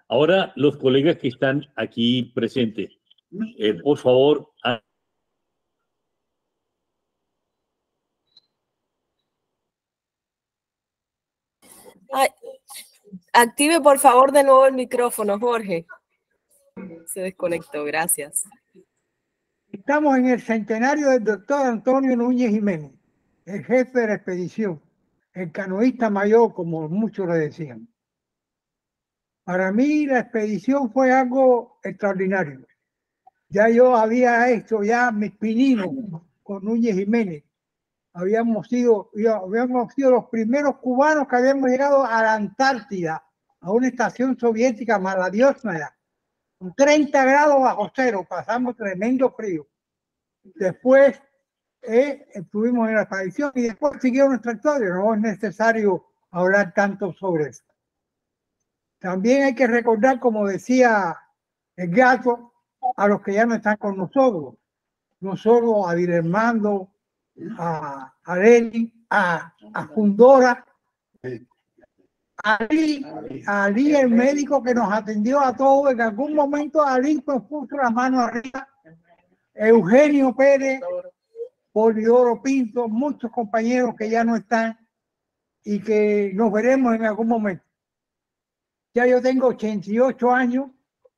Ahora, los colegas que están aquí presentes, por favor. Ay, active por favor de nuevo el micrófono, Jorge. Se desconectó, gracias. Estamos en el centenario del doctor Antonio Núñez Jiménez, el jefe de la expedición, el canoísta mayor, como muchos le decían. Para mí la expedición fue algo extraordinario. Ya yo había hecho ya mis pininos con Núñez Jiménez. Habíamos sido los primeros cubanos que habíamos llegado a la Antártida, a una estación soviética maravillosa, con 30 grados bajo cero, pasamos tremendo frío. Después estuvimos en la expedición y después siguió nuestra historia. No es necesario hablar tanto sobre eso. También hay que recordar, como decía el Gato, a los que ya no están con nosotros. Nosotros, a Dilermando, a Lenny, a Fundora, a Ali, el médico que nos atendió a todos. En algún momento Ali pues puso la mano arriba. Eugenio Pérez, Polidoro Pinto, muchos compañeros que ya no están y que nos veremos en algún momento. Ya yo tengo 88 años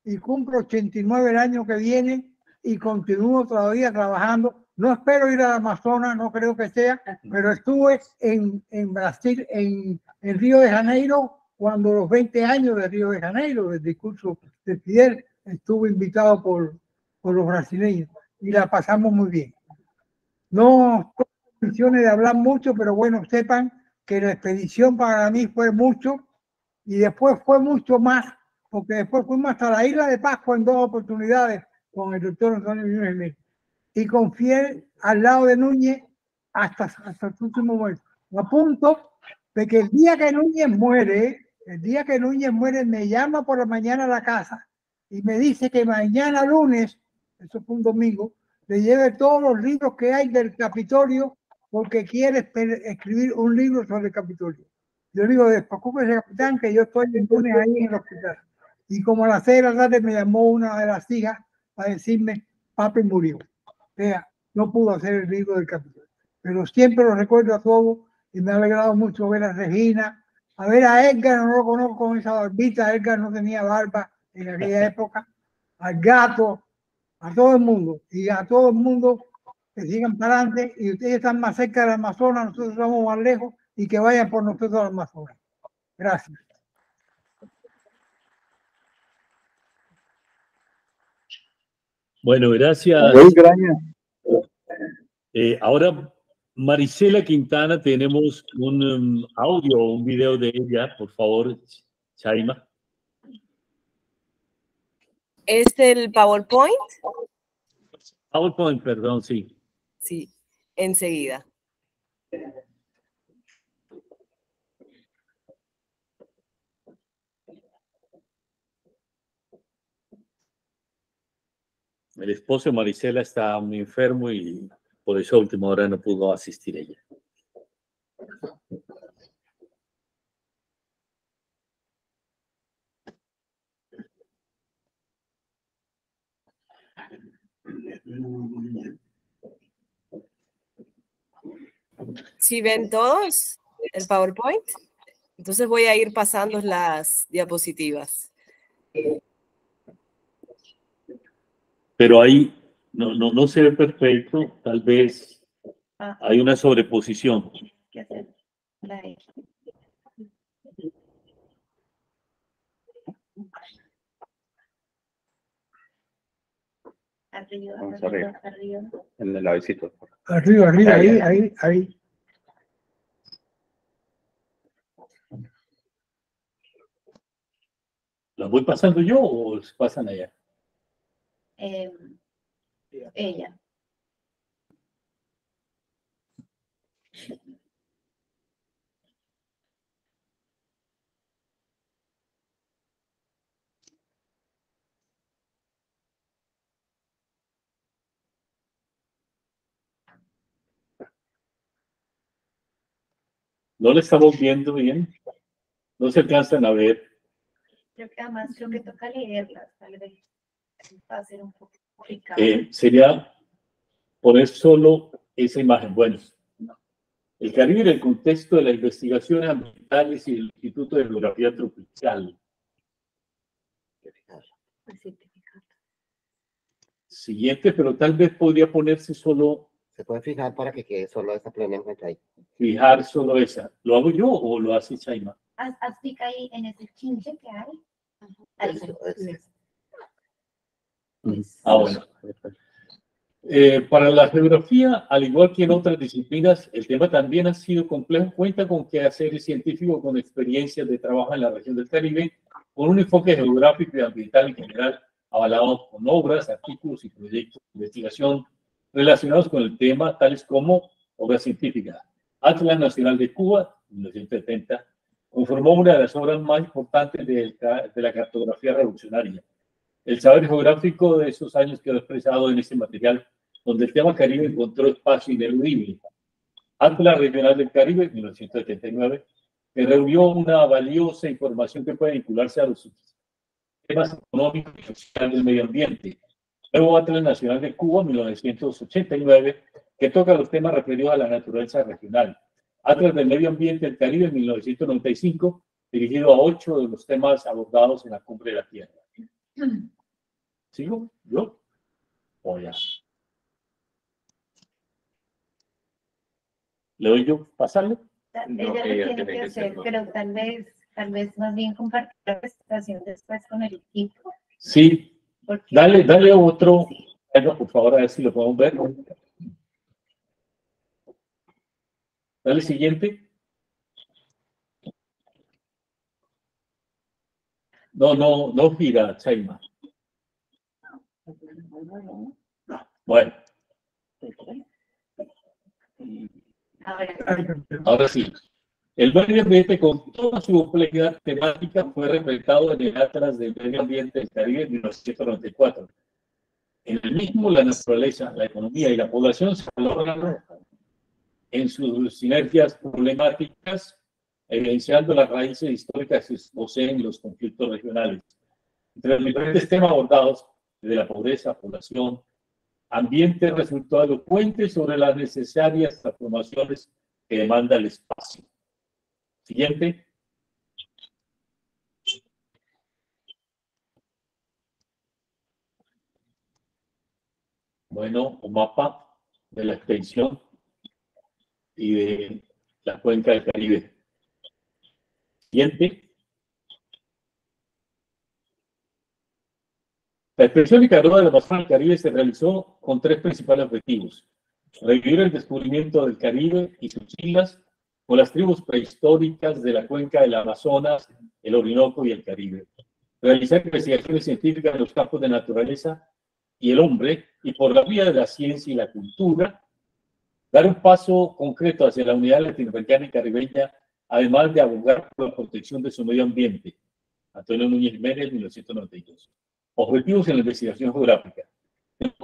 y cumplo 89 el año que viene y continúo todavía trabajando. No espero ir al Amazonas, no creo que sea, pero estuve en Brasil, en Río de Janeiro, cuando los 20 años de Río de Janeiro, del discurso de Fidel, estuve invitado por los brasileños y la pasamos muy bien. No tengo intenciones de hablar mucho, pero bueno, sepan que la expedición para mí fue mucho y después fue mucho más, porque después fuimos hasta la isla de Pascua en 2 oportunidades con el doctor Antonio Núñez y confié al lado de Núñez hasta el último momento. A punto de que el día que Núñez muere, me llama por la mañana a la casa y me dice que mañana lunes, eso fue un domingo, le lleve todos los libros que hay del Capitolio porque quiere escribir un libro sobre el Capitolio. Yo digo, despreocúpese, capitán, que yo estoy el lunes ahí en el hospital. Y como a las 6 de la tarde me llamó una de las hijas para decirme, papi murió. O sea, no pudo hacer el libro del Capitolio. Pero siempre lo recuerdo a todos y me ha alegrado mucho ver a Regina, a ver a Edgar, no lo conozco con esa barbita, Edgar no tenía barba en aquella época, al Gato, a todo el mundo, y a todo el mundo que sigan para adelante, y ustedes están más cerca del Amazonas, nosotros estamos más lejos, y que vayan por nosotros al Amazonas. Gracias. Bueno, gracias. Ahora, Marisela Quintana, tenemos un audio, un video de ella, por favor, Chaima. ¿Es el PowerPoint? PowerPoint, perdón, sí. Sí, enseguida. El esposo de Marisela está muy enfermo y por eso a última hora no pudo asistir ella. ¿Sí ven todos el PowerPoint? Entonces voy a ir pasando las diapositivas. Pero ahí no se ve perfecto, tal vez hay una sobreposición. Arriba. En el lavecito. Arriba, ahí. ¿Las voy pasando yo o se pasan allá? Ella. ¿No le estamos viendo bien? ¿No se alcanzan a ver? Creo que toca leerlas, tal vez. Va a ser un poco complicado. Sería poner solo esa imagen. Bueno, el Caribe en el contexto de las investigaciones ambientales y el Instituto de Geografía Tropical. Siguiente, pero tal vez podría ponerse solo. Se puede fijar para que quede solo esa plena ahí. Fijar solo esa. ¿Lo hago yo o lo hace Chaima? Haz clic ahí en ese 15 que hay. Ahí. Bueno. Para la geografía, al igual que en otras disciplinas, el tema también ha sido complejo. Cuenta con quehaceres científicos con experiencias de trabajo en la región del Caribe, con un enfoque geográfico y ambiental en general, avalado con obras, artículos y proyectos de investigación relacionados con el tema, tales como obras científicas. Atlas Nacional de Cuba, 1970, conformó una de las obras más importantes de la cartografía revolucionaria. El saber geográfico de esos años quedó expresado en este material, donde el tema Caribe encontró espacio ineludible. Atlas Regional del Caribe, 1979, que reunió una valiosa información que puede vincularse a los temas económicos y sociales del medio ambiente. Nuevo Atlas Nacional de Cuba, 1989, que toca los temas referidos a la naturaleza regional. Atlas del Medio Ambiente del Caribe, 1995, dirigido a 8 de los temas abordados en la Cumbre de la Tierra. ¿Sigo? ¿Yo? ¿O ya? ¿Le doy yo pasarle? Ella lo tiene que hacer, pero tal vez más bien compartir la presentación después con el equipo. Sí. Porque, Dale otro. Sí. Bueno, por favor, a ver si lo podemos ver. Dale siguiente. No gira, Chaima. Bueno. Ahora sí. El medio ambiente, con toda su complejidad temática, fue representado en el Atlas del Medio Ambiente del Caribe en 1994. En el mismo, la naturaleza, la economía y la población se valoran en sus sinergias problemáticas, evidenciando las raíces históricas que poseen los conflictos regionales. Entre los diferentes temas abordados, desde la pobreza, población, ambiente, resultó elocuente sobre las necesarias transformaciones que demanda el espacio. Siguiente. Bueno, un mapa de la extensión y de la cuenca del Caribe. Siguiente. La extensión y carrera del Amazonas del Caribe se realizó con 3 principales objetivos: revivir el descubrimiento del Caribe y sus islas con las tribus prehistóricas de la cuenca del Amazonas, el Orinoco y el Caribe; realizar investigaciones científicas en los campos de naturaleza y el hombre, y por la vía de la ciencia y la cultura, dar un paso concreto hacia la unidad latinoamericana y caribeña, además de abogar por la protección de su medio ambiente. Antonio Núñez Jiménez, 1992. Objetivos en la investigación geográfica.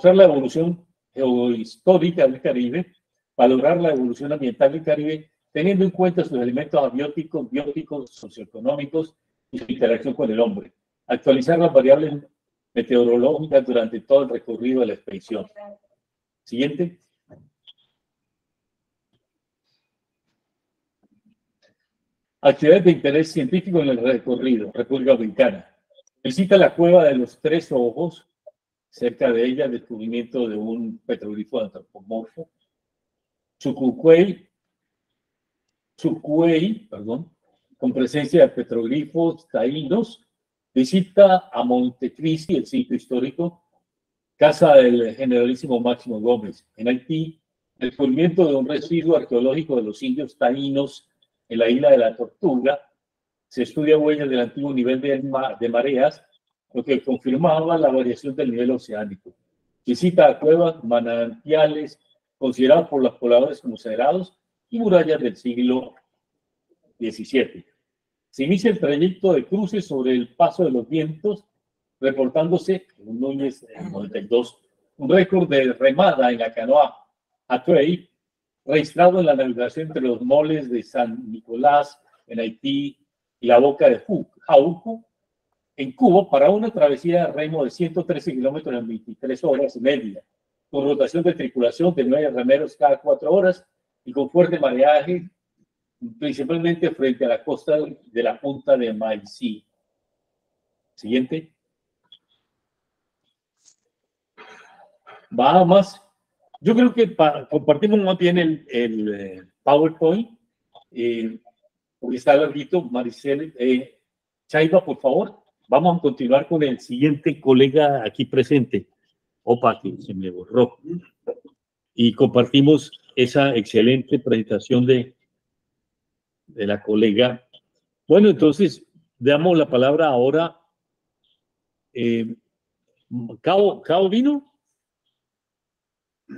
Usar la evolución geohistórica del Caribe, valorar la evolución ambiental del Caribe, teniendo en cuenta sus elementos abióticos, bióticos, socioeconómicos y su interacción con el hombre. Actualizar las variables meteorológicas durante todo el recorrido de la expedición. Siguiente. Actividades de interés científico en el recorrido. República Dominicana. Visita la cueva de los Tres Ojos. Cerca de ella, descubrimiento de un petroglifo antropomorfo. Chucucuey, con presencia de petroglifos taínos. Visita a Montecristi, el sitio histórico. Casa del generalísimo Máximo Gómez. En Haití, el descubrimiento de un residuo arqueológico de los indios taínos en la isla de la Tortuga. Se estudia huellas del antiguo nivel de mareas, lo que confirmaba la variación del nivel oceánico. Visita a cuevas, manantiales, considerados por los pobladores como sagrados, y murallas del siglo XVII. Se inicia el trayecto de cruces sobre el paso de los vientos, reportándose, en Núñez, en 92, un récord de remada en la canoa Atuey, registrado en la navegación entre los moles de San Nicolás, en Haití, y la boca de Jauco, en Cuba, para una travesía de remo de 113 kilómetros en 23 horas y media, con rotación de tripulación de 9 remeros cada 4 horas y con fuerte mareaje, principalmente frente a la costa de la punta de Maicí. Siguiente. Bahamas. Yo creo que compartimos más bien el PowerPoint, porque está larguito. Maricel, Chaiba, por favor. Vamos a continuar con el siguiente colega aquí presente. Opa, que se me borró. Y compartimos esa excelente presentación de la colega. Bueno, entonces, damos la palabra ahora. ¿Cao vino?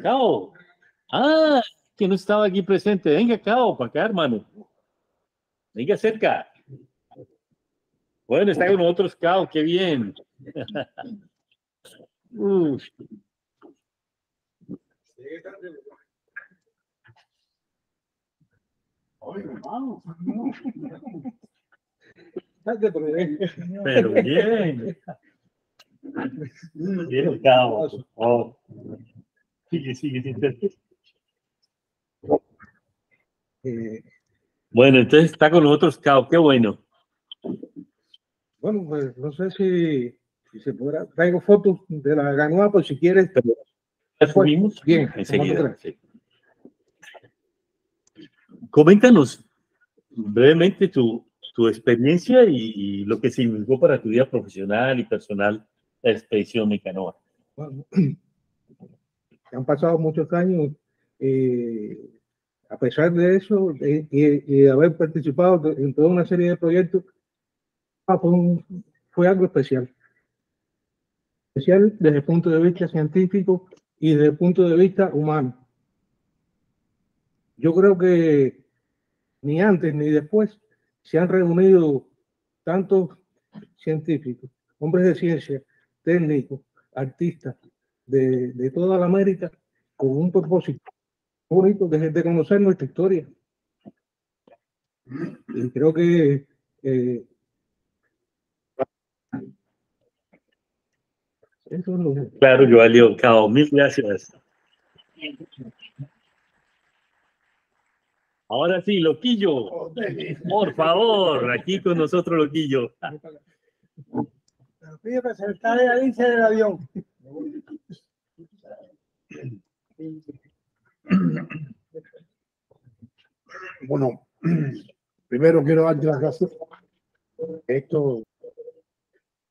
Cao. Ah, que no estaba aquí presente. Venga, Cao, para acá, hermano. Venga, cerca. Bueno, está con nosotros, Cao, qué bien. Pero bien. Bien, Cao. Oh. Sigue. Bueno, entonces está con nosotros, Cao, qué bueno. Bueno, pues no sé si se podrá. Traigo fotos de la canoa, por si quieres. ¿La subimos? Bien, enseguida. Sí. Coméntanos brevemente tu experiencia y lo que significó para tu vida profesional y personal la expedición de canoa. Bueno, han pasado muchos años. A pesar de eso, y haber participado en toda una serie de proyectos, fue algo especial. Especial desde el punto de vista científico y desde el punto de vista humano. Yo creo que ni antes ni después se han reunido tantos científicos, hombres de ciencia, técnicos, artistas de toda la América con un propósito bonito de conocer nuestra historia. Y creo que eso es lo que... Claro, Joalio, Cao, mil gracias. Ahora sí, Loquillo, por favor, aquí con nosotros, Loquillo. Me pide presentar a Alicia del avión. Bueno, primero quiero darte las gracias. Esto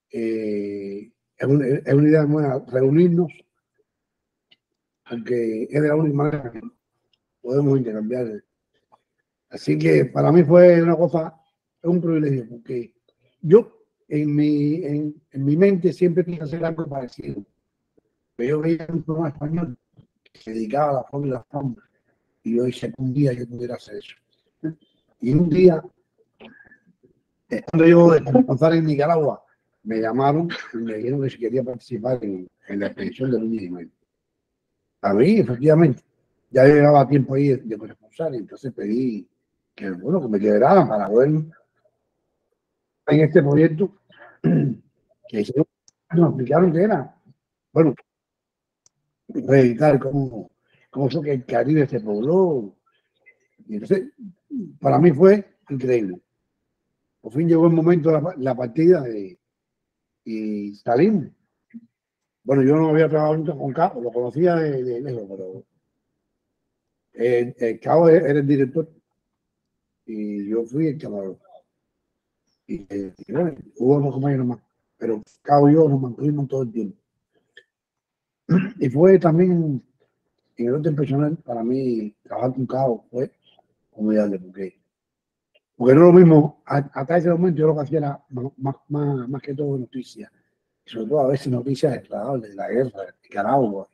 es una idea buena, reunirnos, aunque es de la única manera que podemos intercambiar. Así que para mí fue una cosa, es un privilegio, porque yo en mi mente siempre quise hacer algo parecido. Pero yo veía un programa español que se dedicaba a la fauna y la fauna, y yo dije que un día yo pudiera hacer eso. Y un día, cuando yo de comenzar en Nicaragua, me llamaron y me dijeron que si quería participar en la expedición de Núñez Jiménez. A mí, efectivamente, ya llevaba tiempo ahí de corresponsal, y entonces pedí que, bueno, que me liberaran para poder en este proyecto que hicieron, nos explicaron que era, bueno, reeditar cómo fue que el Caribe se pobló. Y entonces, para mí fue increíble. Por fin llegó el momento de la partida y salimos. Bueno, yo no había trabajado nunca con Cabo, lo conocía de lejos, pero el Cabo era el director y yo fui el camarógrafo. Y bueno, hubo unos compañeros más, pero Cabo y yo nos mantuvimos todo el tiempo. Y fue también en el orden personal, para mí, trabajar con Cabo fue formidable, porque no es lo mismo, hasta ese momento yo lo que hacía era más que todo noticias, sobre todo a veces noticias desagradables de la guerra, de Nicaragua.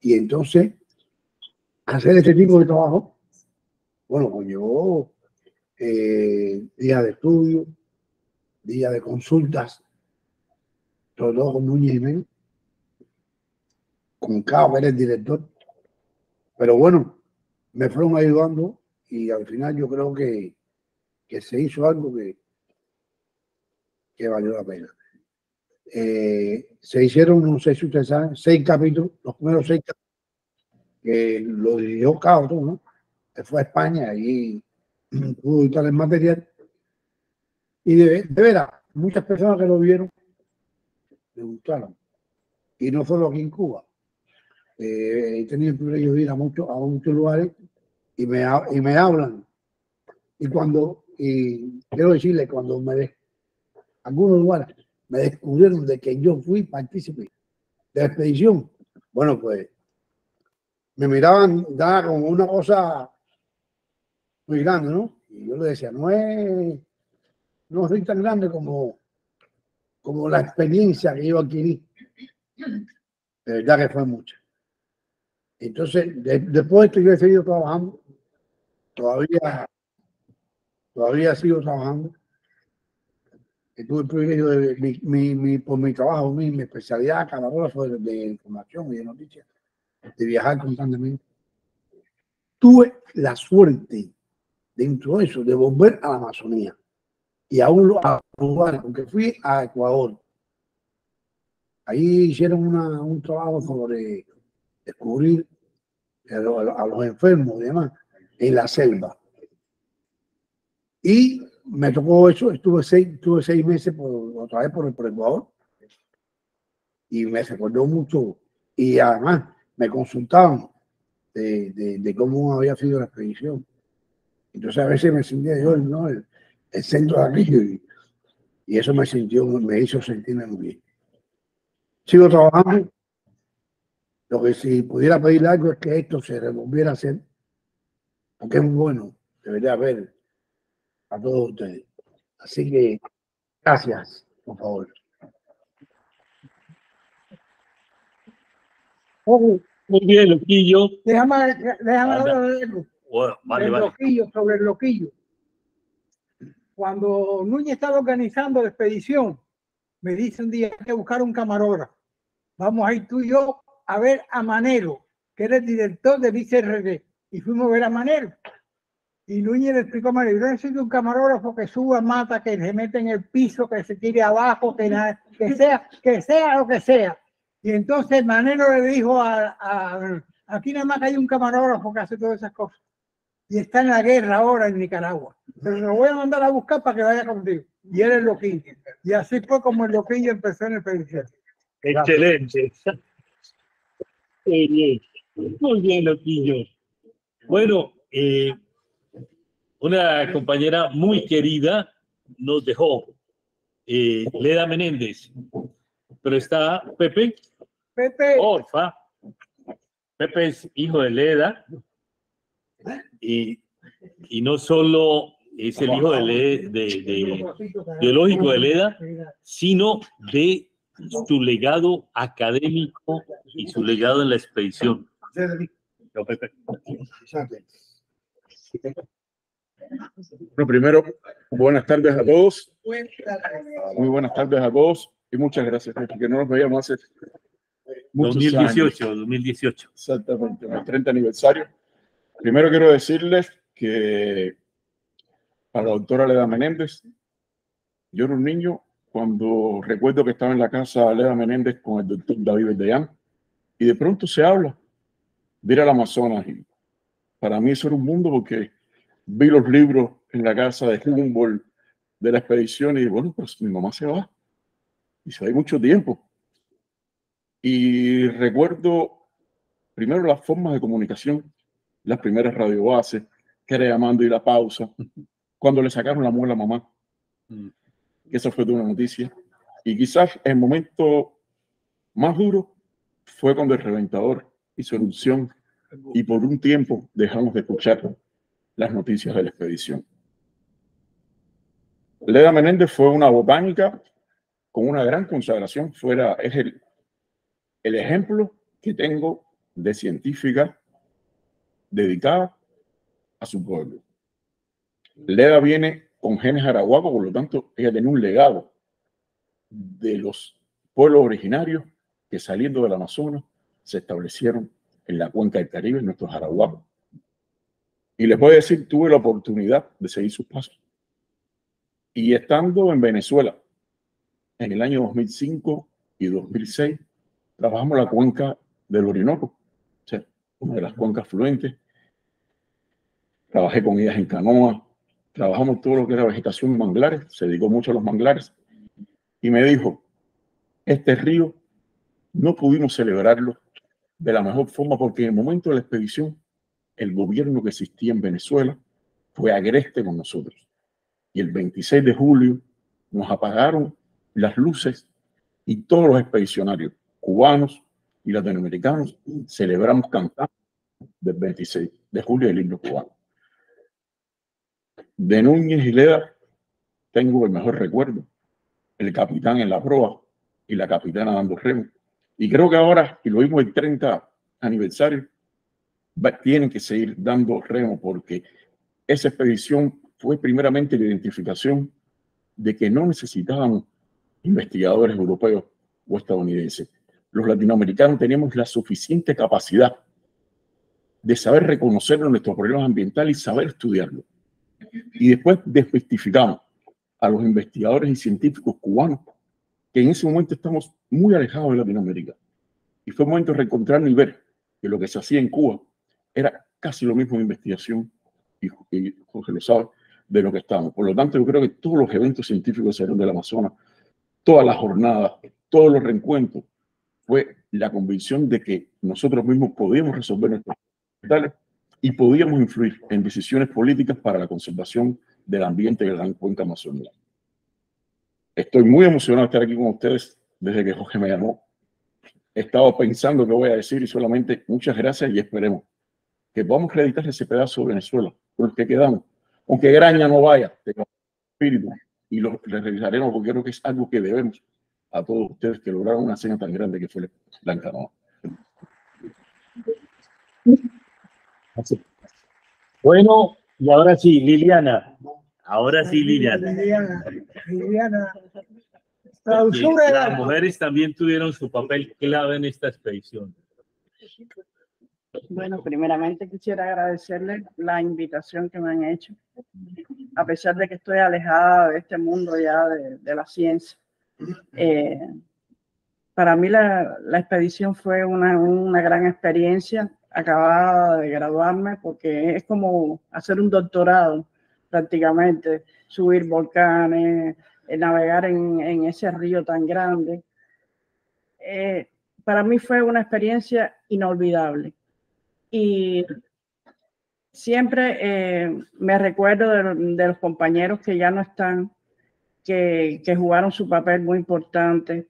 Y entonces, hacer este tipo de trabajo, bueno, conllevó días de estudio, días de consultas, sobre todo con Núñez Jiménez, con Cabo, que era el director. Pero bueno, me fueron ayudando y al final yo creo que se hizo algo que valió la pena. Se hicieron, no sé si ustedes saben, 6 capítulos, los primeros 6 capítulos, que lo dirigió Cabo, todo, ¿no? Se fue a España y pudo editar el material. Y de veras, muchas personas que lo vieron le gustaron. Y no solo aquí en Cuba. He tenido el privilegio de ir a muchos lugares y me hablan. Y quiero decirle, cuando algunos lugares me descubrieron de que yo fui partícipe de la expedición, bueno, pues me miraban, daba como una cosa muy grande, ¿no? Y yo le decía, no soy tan grande como la experiencia que yo adquirí. De verdad que fue mucha. Entonces, después de esto yo he seguido trabajando, todavía sigo trabajando. Tuve el privilegio de por mi trabajo, mi especialidad, camarógrafo de información y de noticias, de viajar constantemente. Tuve la suerte, dentro de eso, de volver a la Amazonía y a un lugar, porque fui a Ecuador. Ahí hicieron un trabajo sobre descubrir a los enfermos y demás en la selva. Y me tocó eso, estuve 6 meses otra vez por Ecuador y me recordó mucho y además me consultaban de cómo había sido la expedición. Entonces a veces me sentía yo, ¿no? el centro de aquello y eso me hizo sentirme muy bien. Sigo trabajando. Lo que si pudiera pedir algo es que esto se volviera a hacer, porque es muy bueno, debería haber a todos ustedes. Así que, gracias, por favor. Muy bien, Loquillo. Déjame hablar de algo. Vale. Sobre el Loquillo. Cuando Núñez estaba organizando la expedición, me dice un día: hay que buscar un camarógrafo. Vamos a ir tú y yo a ver a Manero, que era el director del ICRD. Y fuimos a ver a Manero. Y Núñez le explicó a Manero: yo necesito un camarógrafo que suba mata, que se meta en el piso, que se tire abajo, que sea lo que sea. Y entonces Manero le dijo aquí nada más hay un camarógrafo que hace todas esas cosas. Y está en la guerra ahora en Nicaragua. Pero lo voy a mandar a buscar para que vaya contigo. Y era el Loquillo. Y así fue como el Loquillo empezó en el expedición. Excelente. Muy bien, Loquillo. Bueno, una compañera muy querida nos dejó, Leda Menéndez. Pero está Pepe Orfa. Pepe es hijo de Leda. Y no solo es el hijo biológico de Leda, sino de su legado académico y su legado en la expedición. Bueno, primero, buenas tardes a todos. Muy buenas tardes a todos y muchas gracias, porque no nos veíamos hace muchos 2018, años. 2018. Exactamente, en el 30 aniversario. Primero quiero decirles que a la doctora Leda Menéndez, yo era un niño cuando recuerdo que estaba en la casa de Leda Menéndez con el doctor David Verdellán y de pronto se habla de ir al Amazonas. Y para mí eso era un mundo porque vi los libros en la casa de Humboldt de la expedición y bueno, pues mi mamá se va y se va mucho tiempo. Y recuerdo primero las formas de comunicación, las primeras radiobases, que era llamando y la pausa, cuando le sacaron la muela a mamá, que eso fue de una noticia. Y quizás el momento más duro fue cuando el Reventador hizo erupción y por un tiempo dejamos de escuchar las noticias de la expedición. Leda Menéndez fue una botánica con una gran consagración, es el ejemplo que tengo de científica dedicada a su pueblo. Leda viene con genes arahuacos, por lo tanto, ella tiene un legado de los pueblos originarios que saliendo del Amazonas se establecieron en la cuenca del Caribe, nuestros arahuacos. Y les voy a decir, tuve la oportunidad de seguir sus pasos. Y estando en Venezuela, en el año 2005 y 2006, trabajamos la cuenca del Orinoco, o sea, una de las cuencas fluentes. Trabajé con ellas en canoa, trabajamos todo lo que era vegetación y manglares, se dedicó mucho a los manglares. Y me dijo, este río no pudimos celebrarlo de la mejor forma porque en el momento de la expedición, el gobierno que existía en Venezuela fue agreste con nosotros. Y el 26 de julio nos apagaron las luces y todos los expedicionarios cubanos y latinoamericanos celebramos cantando del 26 de julio el himno cubano. De Núñez y Leda tengo el mejor recuerdo, el capitán en la proa y la capitana dando remo. Y creo que ahora, y lo vimos el 30 aniversario, tienen que seguir dando remo porque esa expedición fue primeramente la identificación de que no necesitaban investigadores europeos o estadounidenses. Los latinoamericanos teníamos la suficiente capacidad de saber reconocer nuestros problemas ambientales y saber estudiarlos. Y después desmistificamos a los investigadores y científicos cubanos que en ese momento estamos muy alejados de Latinoamérica. Y fue un momento de reencontrarnos y ver que lo que se hacía en Cuba era casi lo mismo de investigación, y Jorge lo sabe, de lo que estábamos. Por lo tanto, yo creo que todos los eventos científicos que salieron del Amazonas, todas las jornadas, todos los reencuentros, fue la convicción de que nosotros mismos podíamos resolver nuestros problemas y podíamos influir en decisiones políticas para la conservación del ambiente de la gran cuenca amazónica. Estoy muy emocionado de estar aquí con ustedes desde que Jorge me llamó. He estado pensando qué voy a decir y solamente muchas gracias y esperemos que podamos acreditar ese pedazo de Venezuela con los que quedamos. Aunque Graña no vaya, tengamos espíritu y lo revisaremos porque creo que es algo que debemos a todos ustedes que lograron una hazaña tan grande que fue la Encanoa. Bueno, y ahora sí, Liliana. Ahora sí, Liliana. Liliana. Las mujeres también tuvieron su papel clave en esta expedición. Bueno, primeramente quisiera agradecerles la invitación que me han hecho, a pesar de que estoy alejada de este mundo ya de la ciencia. Para mí la expedición fue una gran experiencia. Acababa de graduarme porque es como hacer un doctorado prácticamente, subir volcanes, navegar en ese río tan grande. Para mí fue una experiencia inolvidable. Y siempre me recuerdo de los compañeros que ya no están, que jugaron su papel muy importante,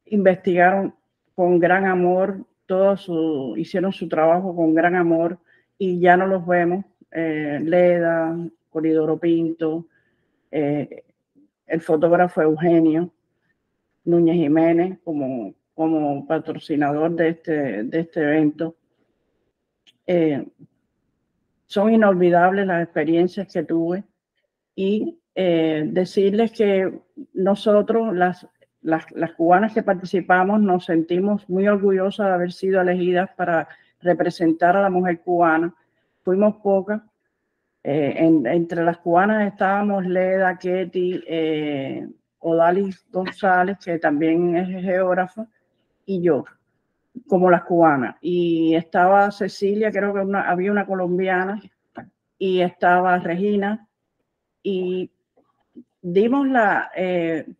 investigaron con gran amor, hicieron su trabajo con gran amor y ya no los vemos. Leda, Polidoro Pinto, el fotógrafo Eugenio Núñez Jiménez como patrocinador de este evento. Son inolvidables las experiencias que tuve y decirles que nosotros, las cubanas que participamos nos sentimos muy orgullosas de haber sido elegidas para representar a la mujer cubana. Fuimos pocas. Entre las cubanas estábamos Leda, Ketty, Odalis González, que también es geógrafo, y yo, como las cubanas. Y estaba Cecilia, creo que había una colombiana, y estaba Regina, y dimos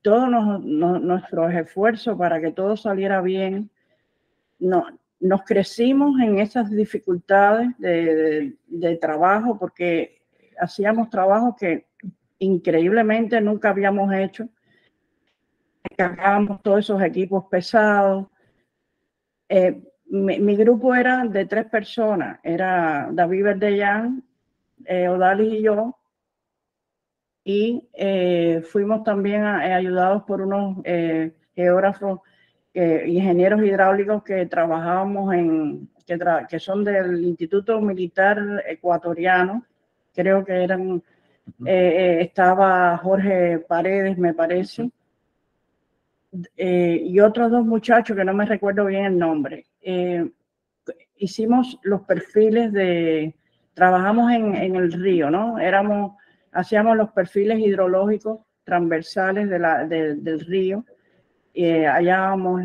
todos nuestros esfuerzos para que todo saliera bien. Nos crecimos en esas dificultades de trabajo, porque hacíamos trabajos que increíblemente nunca habíamos hecho. Cargábamos todos esos equipos pesados. Mi grupo era de 3 personas. Era David Verdellán, Odalis y yo. Y fuimos también ayudados por unos geógrafos, ingenieros hidráulicos que trabajábamos que son del Instituto Militar Ecuatoriano. Creo que eran, estaba Jorge Paredes, me parece, y otros 2 muchachos que no me recuerdo bien el nombre. Hicimos los perfiles trabajamos en el río, ¿no? Hacíamos los perfiles hidrológicos transversales del río. Hallábamos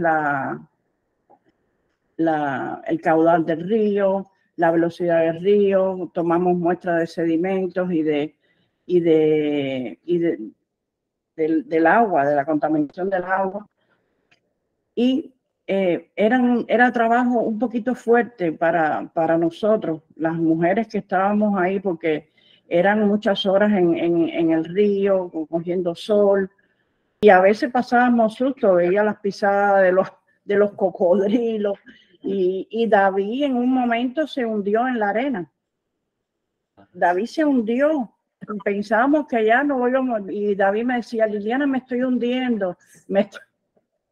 el caudal del río, la velocidad del río, tomamos muestras de sedimentos del agua, de la contaminación del agua. Y era trabajo un poquito fuerte para nosotros, las mujeres que estábamos ahí, porque eran muchas horas en el río, cogiendo sol. Y a veces pasábamos susto, veía las pisadas de los cocodrilos. Y David en un momento se hundió en la arena. David se hundió. Pensábamos que ya no íbamos. Y David me decía, Liliana, me estoy hundiendo.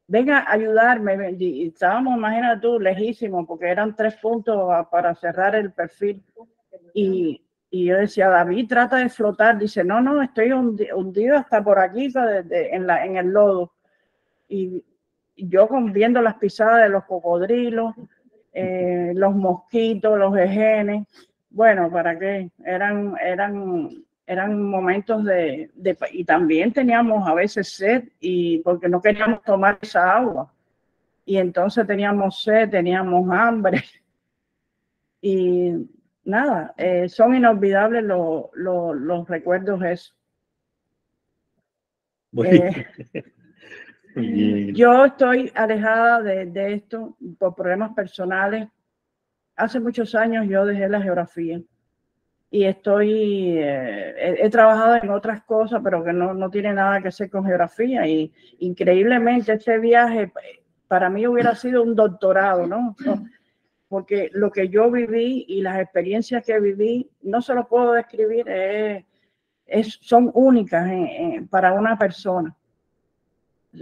Venga a ayudarme. Y estábamos, imagínate tú, lejísimos, porque eran 3 puntos para cerrar el perfil. Y yo decía, David, trata de flotar. Dice, no, estoy hundido hasta por aquí en el lodo. Y yo viendo las pisadas de los cocodrilos, los mosquitos, los ejenes. Bueno, ¿para qué? Eran momentos y también teníamos a veces sed, porque no queríamos tomar esa agua. Y entonces teníamos sed, teníamos hambre. Y nada, son inolvidables los recuerdos esos. Yo estoy alejada de esto por problemas personales. Hace muchos años yo dejé la geografía y he trabajado en otras cosas, pero que no tiene nada que hacer con geografía. Y increíblemente este viaje para mí hubiera sido un doctorado, ¿no? Porque lo que yo viví y las experiencias que viví, no se lo puedo describir, son únicas para una persona.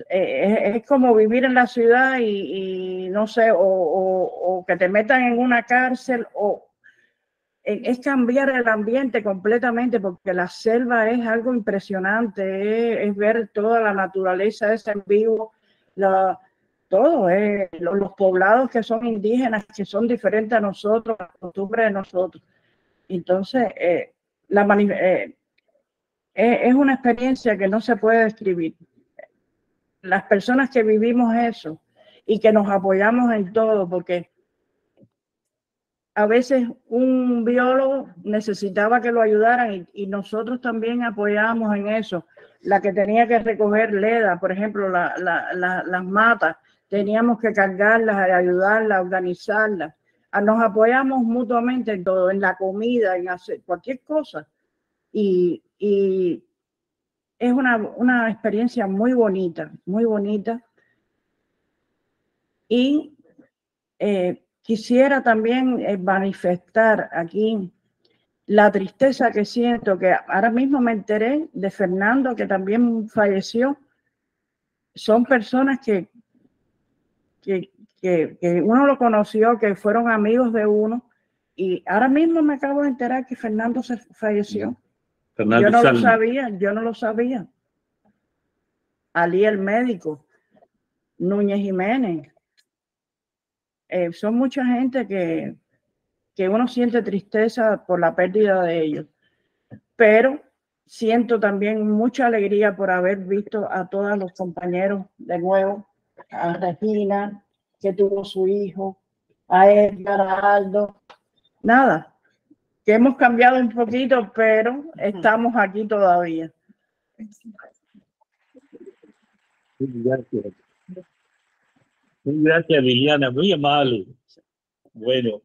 Es como vivir en la ciudad y no sé, o que te metan en una cárcel, es cambiar el ambiente completamente, porque la selva es algo impresionante, es ver toda la naturaleza esa en vivo, todo, los poblados que son indígenas, que son diferentes a nosotros, las costumbres de nosotros. Entonces, es una experiencia que no se puede describir. Las personas que vivimos eso y que nos apoyamos en todo, porque a veces un biólogo necesitaba que lo ayudaran y nosotros también apoyábamos en eso. La que tenía que recoger Leda, por ejemplo, las matas, teníamos que cargarlas, ayudarlas, organizarlas. Nos apoyamos mutuamente en todo, en la comida, en hacer cualquier cosa. Y es una experiencia muy bonita, muy bonita. Y quisiera también manifestar aquí la tristeza que siento, que ahora mismo me enteré de Fernando, que también falleció. Son personas que uno lo conoció, que fueron amigos de uno, y ahora mismo me acabo de enterar que Fernando falleció. Fernando yo no lo sabía. Ali, el médico, Núñez Jiménez. Son mucha gente que uno siente tristeza por la pérdida de ellos, pero siento también mucha alegría por haber visto a todos los compañeros de nuevo, a Regina, que tuvo su hijo, a Edgar, a Aldo, nada, que hemos cambiado un poquito, pero estamos aquí todavía. Gracias. Gracias, Liliana, muy amable. Bueno,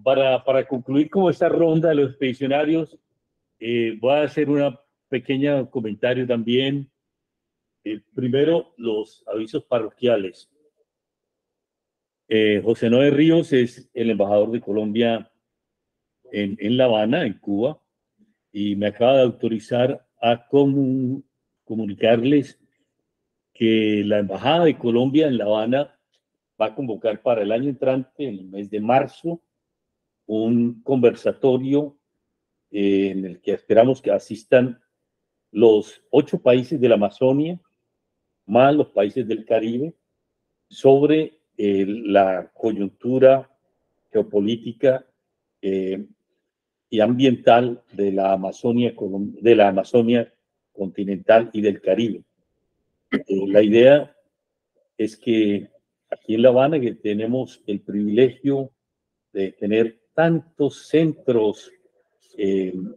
para concluir con esta ronda de los expedicionarios, voy a hacer un pequeño comentario también. Primero, los avisos parroquiales. José Noé Ríos es el embajador de Colombia en La Habana, en Cuba, y me acaba de autorizar a comunicarles que la Embajada de Colombia en La Habana va a convocar para el año entrante, en el mes de marzo, un conversatorio en el que esperamos que asistan los 8 países de la Amazonia, más los países del Caribe, sobre la coyuntura geopolítica y ambiental de la Amazonia continental y del Caribe. La idea es que aquí en La Habana, que tenemos el privilegio de tener tantos centros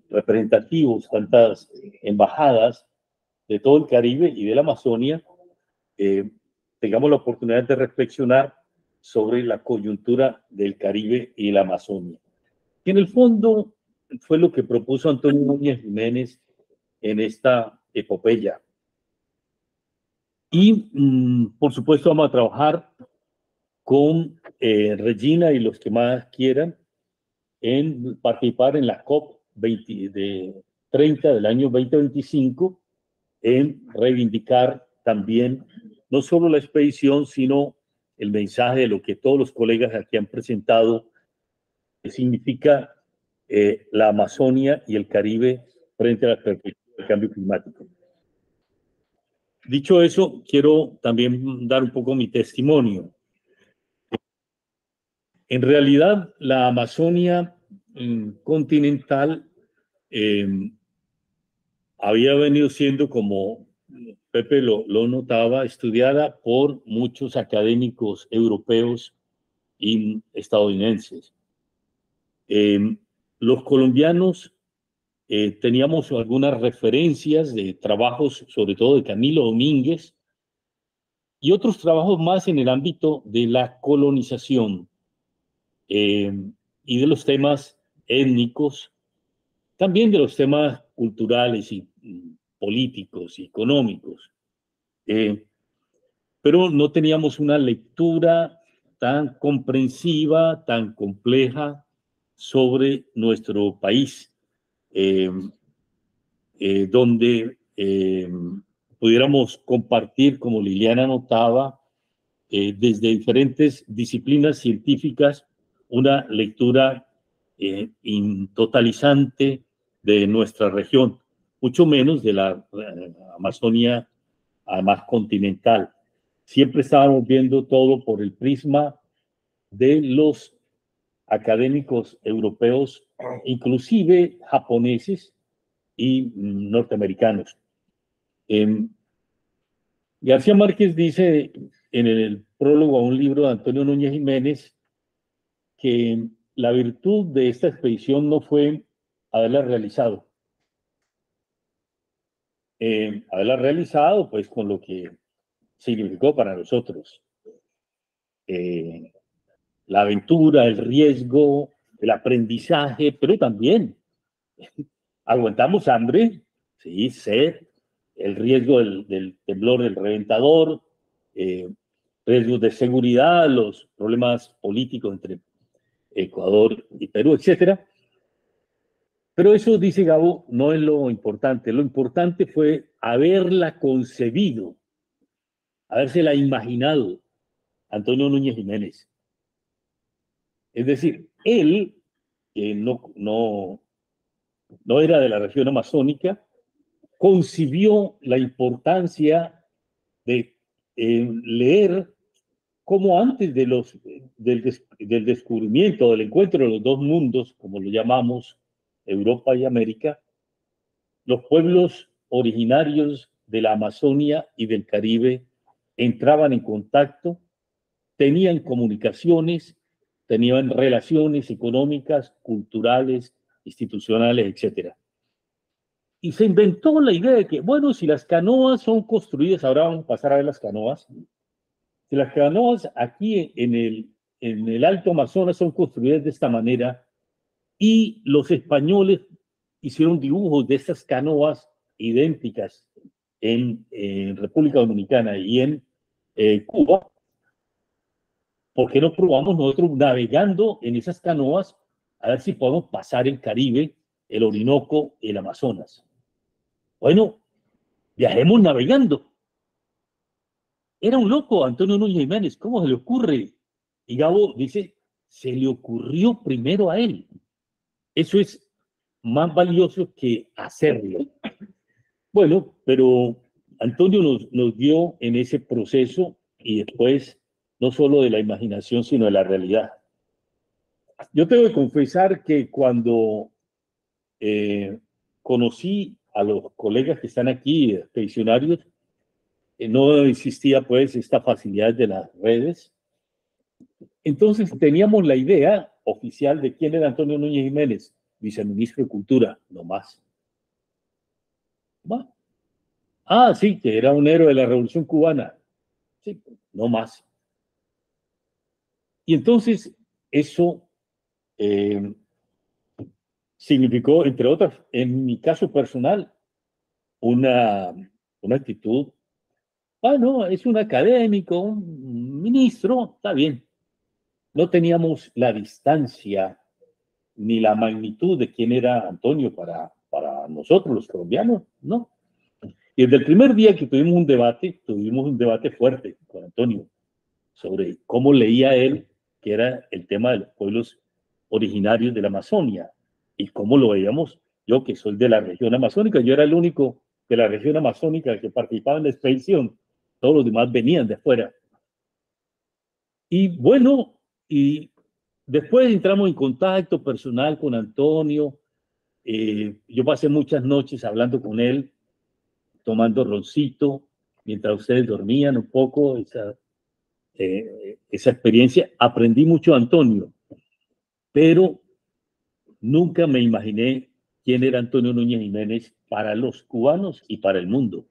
representativos, tantas embajadas de todo el Caribe y de la Amazonia, tengamos la oportunidad de reflexionar sobre la coyuntura del Caribe y la Amazonia. Y en el fondo fue lo que propuso Antonio Núñez Jiménez en esta epopeya. Y, por supuesto, vamos a trabajar con Regina y los que más quieran en participar en la COP 30 del año 2025, en reivindicar también no solo la expedición, sino el mensaje de lo que todos los colegas aquí han presentado, que significa la Amazonia y el Caribe frente a la perspectiva del cambio climático. Dicho eso, quiero también dar un poco mi testimonio. En realidad, la Amazonia continental había venido siendo, como Pepe lo notaba, estudiada por muchos académicos europeos y estadounidenses. Los colombianos teníamos algunas referencias de trabajos, sobre todo de Camilo Domínguez, y otros trabajos más en el ámbito de la colonización y de los temas étnicos, también de los temas culturales y políticos y económicos. Pero no teníamos una lectura tan comprensiva, tan compleja sobre nuestro país, donde pudiéramos compartir, como Liliana notaba, desde diferentes disciplinas científicas, una lectura totalizante de nuestra región, mucho menos de la Amazonia, además continental. Siempre estábamos viendo todo por el prisma de los académicos europeos, inclusive japoneses y norteamericanos. García Márquez dice en el prólogo a un libro de Antonio Núñez Jiménez que la virtud de esta expedición no fue haberla realizado. Haberla realizado, pues, con lo que significó para nosotros. La aventura, el riesgo, el aprendizaje, pero también aguantamos hambre, sí, sed, el riesgo del temblor del reventador, riesgos de seguridad, los problemas políticos entre Ecuador y Perú, etcétera. Pero eso, dice Gabo, no es lo importante. Lo importante fue haberla concebido, habérsela imaginado Antonio Núñez Jiménez. Es decir, él, que no era de la región amazónica, concibió la importancia de leer cómo antes del descubrimiento, del encuentro de los dos mundos, como lo llamamos, Europa y América, los pueblos originarios de la Amazonia y del Caribe entraban en contacto, tenían comunicaciones, tenían relaciones económicas, culturales, institucionales, etc. Y se inventó la idea de que, bueno, si las canoas son construidas, ahora vamos a pasar a ver las canoas, si las canoas aquí en el Alto Amazonas son construidas de esta manera, y los españoles hicieron dibujos de estas canoas idénticas en República Dominicana y en Cuba, ¿por qué no probamos nosotros navegando en esas canoas a ver si podemos pasar el Caribe, el Orinoco, el Amazonas? Bueno, viajemos navegando. Era un loco Antonio Núñez Jiménez, ¿cómo se le ocurre? Y Gabo dice, se le ocurrió primero a él. Eso es más valioso que hacerlo. Bueno, pero Antonio nos dio en ese proceso y después no solo de la imaginación, sino de la realidad. Yo tengo que confesar que cuando conocí a los colegas que están aquí, expedicionarios, no existía pues esta facilidad de las redes. Entonces teníamos la idea oficial de quién era Antonio Núñez Jiménez, viceministro de Cultura, no más. ¿Va? Ah, sí, que era un héroe de la Revolución Cubana. Sí, no más. Y entonces eso significó, entre otras, en mi caso personal, una actitud, bueno, es un académico, un ministro, está bien. No teníamos la distancia ni la magnitud de quién era Antonio para nosotros los colombianos, ¿no? Y desde el primer día que tuvimos un debate fuerte con Antonio sobre cómo leía él, que era el tema de los pueblos originarios de la Amazonia, y cómo lo veíamos yo, que soy de la región amazónica. Yo era el único de la región amazónica que participaba en la expedición. Todos los demás venían de afuera. Y bueno, y después entramos en contacto personal con Antonio. Yo pasé muchas noches hablando con él, tomando roncito, mientras ustedes dormían un poco, esa experiencia. Aprendí mucho de Antonio, pero nunca me imaginé quién era Antonio Núñez Jiménez para los cubanos y para el mundo.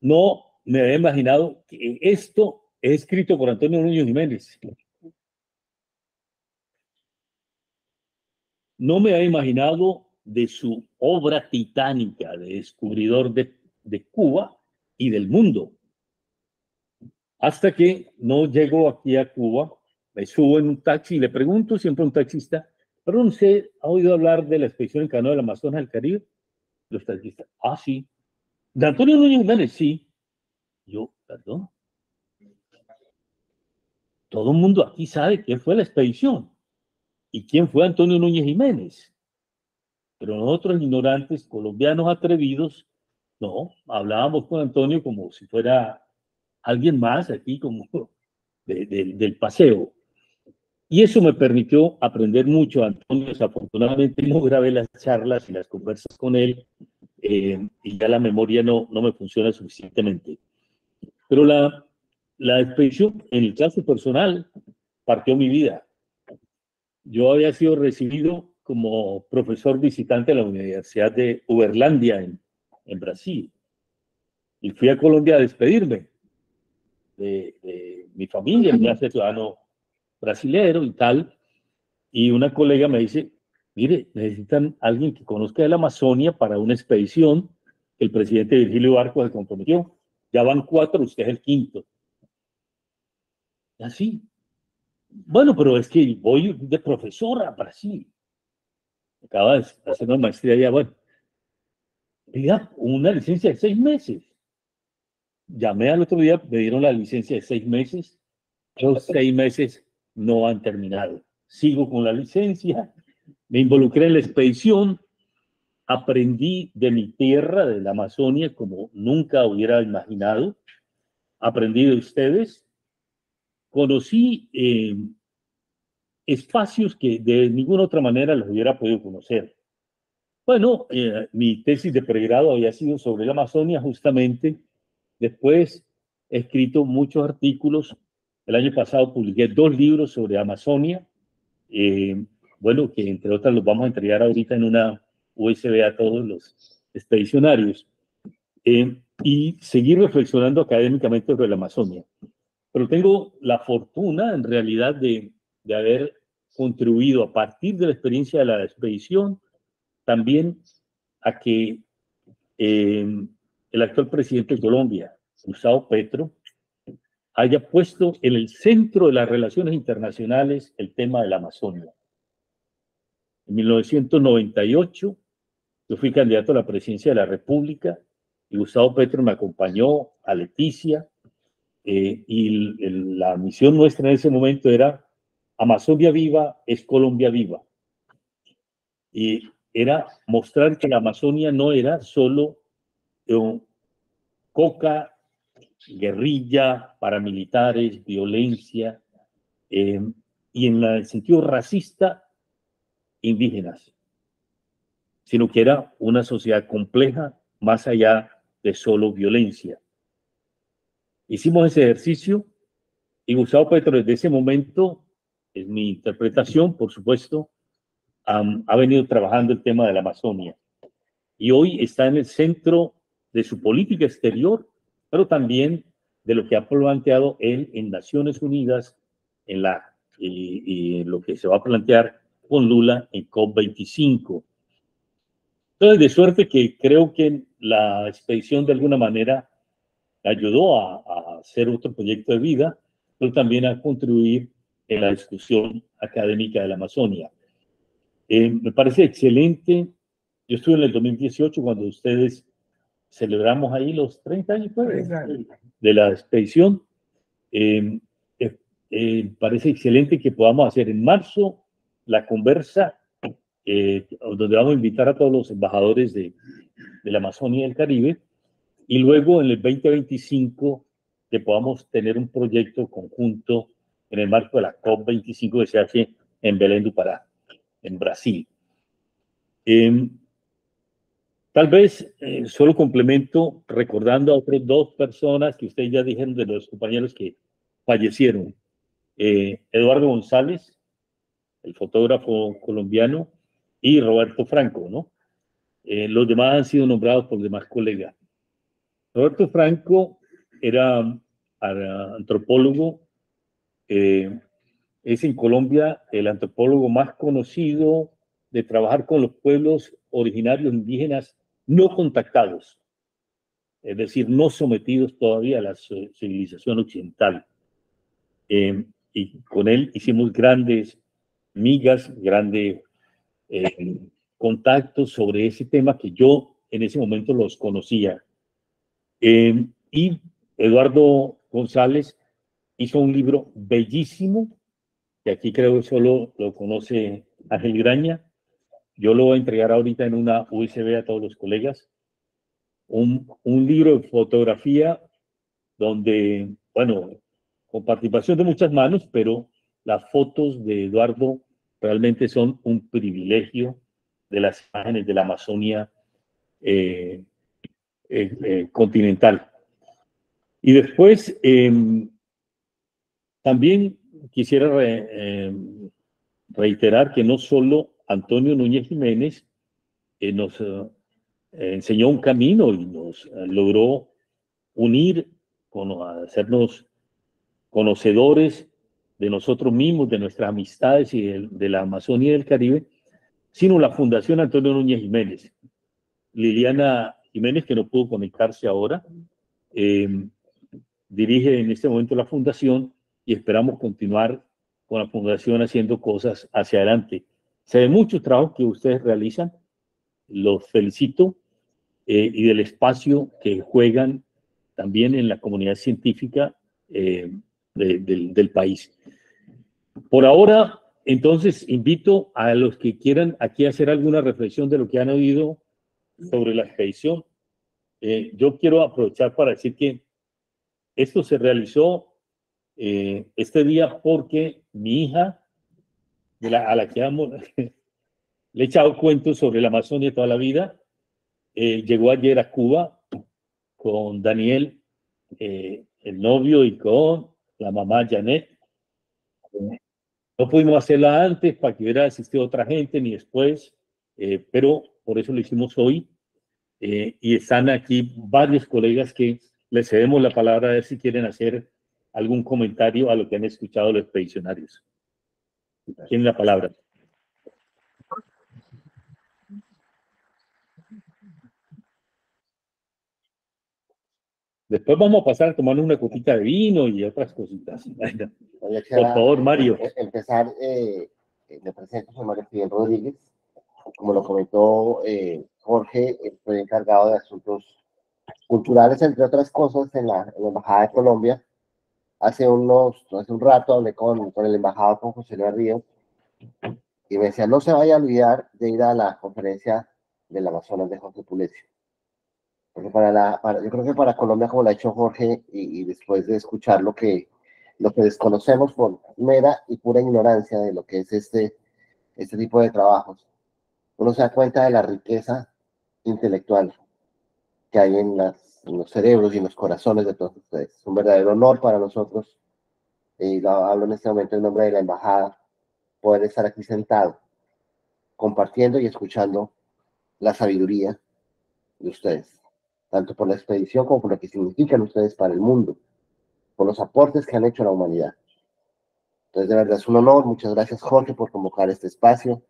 No me había imaginado que esto es escrito por Antonio Núñez Jiménez. No me había imaginado de su obra titánica de descubridor de Cuba y del mundo. Hasta que no llego aquí a Cuba, me subo en un taxi y le pregunto siempre a un taxista, perdón, ¿usted ha oído hablar de la expedición en canoa del Amazonas al Caribe? Los taxistas, ah, sí. ¿De Antonio Núñez Jiménez? Sí. Yo, perdón. Todo el mundo aquí sabe quién fue la expedición y quién fue Antonio Núñez Jiménez. Pero nosotros, ignorantes, colombianos atrevidos, no, hablábamos con Antonio como si fuera alguien más aquí, como del paseo. Y eso me permitió aprender mucho a Antonio. Desafortunadamente no grabé las charlas y las conversas con él, y ya la memoria no me funciona suficientemente. Pero la expedición, en el caso personal, partió mi vida. Yo había sido recibido como profesor visitante de la Universidad de Uberlândia en Brasil. Y fui a Colombia a despedirme de mi familia, me hace ciudadano brasilero y tal. Y una colega me dice, mire, necesitan alguien que conozca de la Amazonia para una expedición que el presidente Virgilio Barco se comprometió. Ya van 4, usted es el 5º. Así. Bueno, pero es que voy de profesora a Brasil. Acaba de hacer una maestría allá, bueno. Diga, una licencia de 6 meses. Llamé al otro día, me dieron la licencia de 6 meses. Los 6 meses no han terminado. Sigo con la licencia, me involucré en la expedición aprendí de mi tierra, de la Amazonia, como nunca hubiera imaginado. Aprendí de ustedes. Conocí espacios que de ninguna otra manera los hubiera podido conocer. Bueno, mi tesis de pregrado había sido sobre la Amazonia justamente. Después he escrito muchos artículos. El año pasado publiqué 2 libros sobre Amazonia. Bueno, que entre otras los vamos a entregar ahorita en una USB a todos los expedicionarios. Y seguir reflexionando académicamente sobre la Amazonia. Pero tengo la fortuna, en realidad, de haber contribuido a partir de la experiencia de la expedición también a que el actual presidente de Colombia, Gustavo Petro, haya puesto en el centro de las relaciones internacionales el tema de la Amazonia. En 1998, yo fui candidato a la presidencia de la República y Gustavo Petro me acompañó a Leticia y la misión nuestra en ese momento era Amazonia viva es Colombia viva. Y era mostrar que la Amazonia no era solo coca, guerrilla, paramilitares, violencia, y en el sentido racista, indígenas, sino que era una sociedad compleja más allá de solo violencia. Hicimos ese ejercicio y Gustavo Petro desde ese momento, es mi interpretación, por supuesto, ha venido trabajando el tema de la Amazonia y hoy está en el centro de su política exterior, pero también de lo que ha planteado él en Naciones Unidas y lo que se va a plantear con Lula en COP25. Entonces, de suerte que creo que la expedición de alguna manera ayudó a hacer otro proyecto de vida, pero también a contribuir en la discusión académica de la Amazonia. Me parece excelente. Yo estuve en el 2018 cuando ustedes celebramos ahí los 30 años de la expedición. Parece excelente que podamos hacer en marzo la conversa, donde vamos a invitar a todos los embajadores de la Amazonia y del Caribe, y luego en el 2025 que podamos tener un proyecto conjunto en el marco de la COP25 que se hace en Belém do Pará, en Brasil. Tal vez solo complemento recordando a otras 2 personas que ustedes ya dijeron de los compañeros que fallecieron. Eduardo González, el fotógrafo colombiano, y Roberto Franco, ¿no? Los demás han sido nombrados por demás colegas. Roberto Franco era antropólogo, es en Colombia el antropólogo más conocido de trabajar con los pueblos originarios indígenas no contactados, es decir, no sometidos todavía a la civilización occidental. Y con él hicimos grandes migas, grandes contactos sobre ese tema que yo en ese momento los conocía. Y Eduardo González hizo un libro bellísimo, que aquí creo que solo lo conoce Ángel Graña. Yo lo voy a entregar ahorita en una USB a todos los colegas. Un libro de fotografía donde, bueno, con participación de muchas manos, pero las fotos de Eduardo realmente son un privilegio de las imágenes de la Amazonia continental. Y después, también quisiera reiterar que no solo Antonio Núñez Jiménez nos enseñó un camino y nos logró unir, hacernos conocedores de nosotros mismos, de nuestras amistades y de la Amazonía y del Caribe, sino la Fundación Antonio Núñez Jiménez. Liliana Jiménez, que no pudo conectarse ahora, dirige en este momento la fundación y esperamos continuar con la fundación haciendo cosas hacia adelante. Se ve mucho trabajo que ustedes realizan, los felicito, y del espacio que juegan también en la comunidad científica del país. Por ahora, entonces, invito a los que quieran aquí hacer alguna reflexión de lo que han oído sobre la expedición. Yo quiero aprovechar para decir que esto se realizó este día porque mi hija, a la que amo, le he echado cuentos sobre la Amazonia toda la vida, llegó ayer a Cuba con Daniel, el novio, y con la mamá Janet. No pudimos hacerla antes para que hubiera asistido otra gente, ni después, pero por eso lo hicimos hoy. Y están aquí varios colegas que les cedemos la palabra a ver si quieren hacer algún comentario a lo que han escuchado los expedicionarios. Tienen la palabra. Después vamos a pasar a tomar una copita de vino y otras cositas. Por favor, Mario. Empezar, me presento, soy Mario Fidel Rodríguez. Como lo comentó Jorge, estoy encargado de asuntos culturales, entre otras cosas, en la Embajada de Colombia. Hace un rato hablé con el embajador, con José Luis Ríos, y me decía, no se vaya a olvidar de ir a la conferencia del Amazonas de Jorge Pulecio. Porque yo creo que para Colombia, como lo ha hecho Jorge, y después de escuchar lo que desconocemos por mera y pura ignorancia de lo que es este tipo de trabajos, uno se da cuenta de la riqueza intelectual que hay en los cerebros y en los corazones de todos ustedes. Es un verdadero honor para nosotros, y lo hablo en este momento en nombre de la embajada, poder estar aquí sentado, compartiendo y escuchando la sabiduría de ustedes, tanto por la expedición como por lo que significan ustedes para el mundo, por los aportes que han hecho a la humanidad. Entonces, de verdad es un honor. Muchas gracias, Jorge, por convocar este espacio.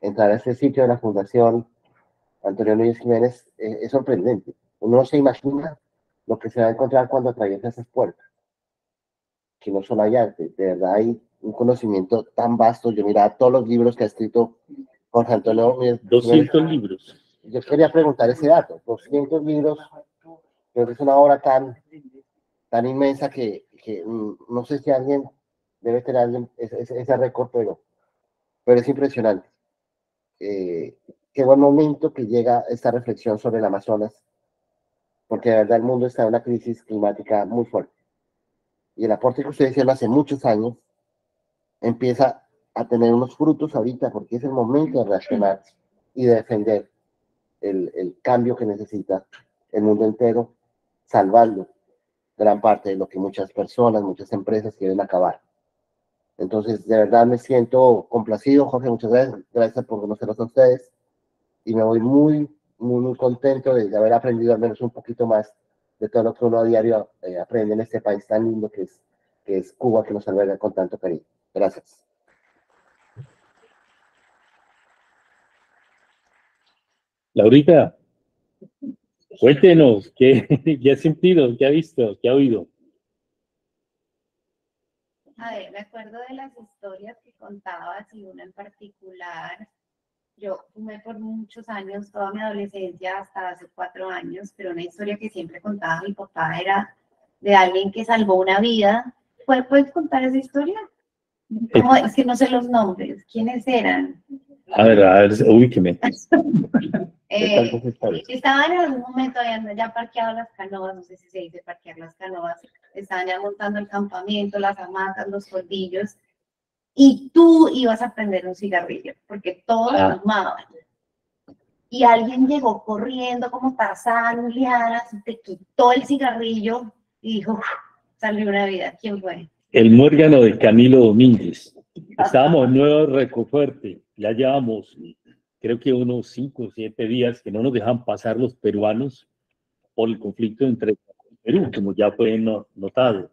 Entrar a este sitio de la Fundación Antonio Núñez Jiménez es sorprendente. Uno no se imagina lo que se va a encontrar cuando atraviesa esas puertas. Que no solo hay arte, de verdad hay un conocimiento tan vasto. Yo miraba todos los libros que ha escrito Jorge Antonio Núñez. 200 libros. Yo quería preguntar ese dato. 200 libros, creo que es una obra tan inmensa que no sé si alguien debe tener ese récord, pero es impresionante. Qué buen momento que llega esta reflexión sobre el Amazonas, porque de verdad el mundo está en una crisis climática muy fuerte. Y el aporte que ustedes hicieron hace muchos años empieza a tener unos frutos ahorita, porque es el momento de reaccionar y de defender el cambio que necesita el mundo entero, salvando gran parte de lo que muchas personas, muchas empresas quieren acabar. Entonces, de verdad me siento complacido, Jorge, muchas gracias por conocerlos a ustedes, y me voy muy, muy, muy contento de haber aprendido al menos un poquito más de todo lo que uno a diario aprende en este país tan lindo que es Cuba, que nos alberga con tanto cariño. Gracias. Laurita, cuéntenos, ¿qué ha sentido, qué ha visto, qué ha oído? A ver, me acuerdo de las historias que contabas y una en particular. Yo fumé por muchos años, toda mi adolescencia, hasta hace 4 años, pero una historia que siempre contaba mi papá era de alguien que salvó una vida. ¿Puedes contar esa historia? ¿Cómo? Es que no sé los nombres. ¿Quiénes eran? A ver, ubíqueme. Estaban en algún momento ya parqueadas las canoas, no sé si se dice parquear las canoas, estaban ya montando el campamento, las hamacas, los colmillos, y tú ibas a prender un cigarrillo, porque todos fumaban. Y alguien llegó corriendo como Tarzán, lianas, y te quitó el cigarrillo y dijo, salió una vida. ¿Quién fue? El muérgano de Camilo Domínguez. Estábamos en Nuevo Recofuerte, ya llevamos, creo que unos 5 o 7 días que no nos dejan pasar los peruanos por el conflicto entre Perú, como ya fue notado.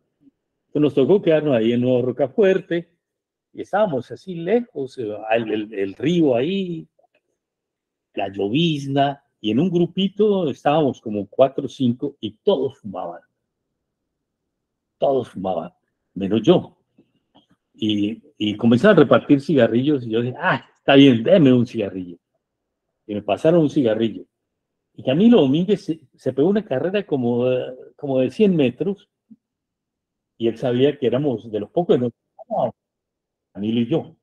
Entonces nos tocó quedarnos ahí en Nuevo Rocafuerte y estábamos así lejos, el río ahí, la llovizna, y en un grupito estábamos como 4 o 5 y todos fumaban, menos yo. Y comenzaron a repartir cigarrillos y yo dije, está bien, déme un cigarrillo. Y me pasaron un cigarrillo. Y Camilo Domínguez se pegó una carrera como de 100 metros y él sabía que éramos de los pocos que nos fumábamos, Camilo y yo.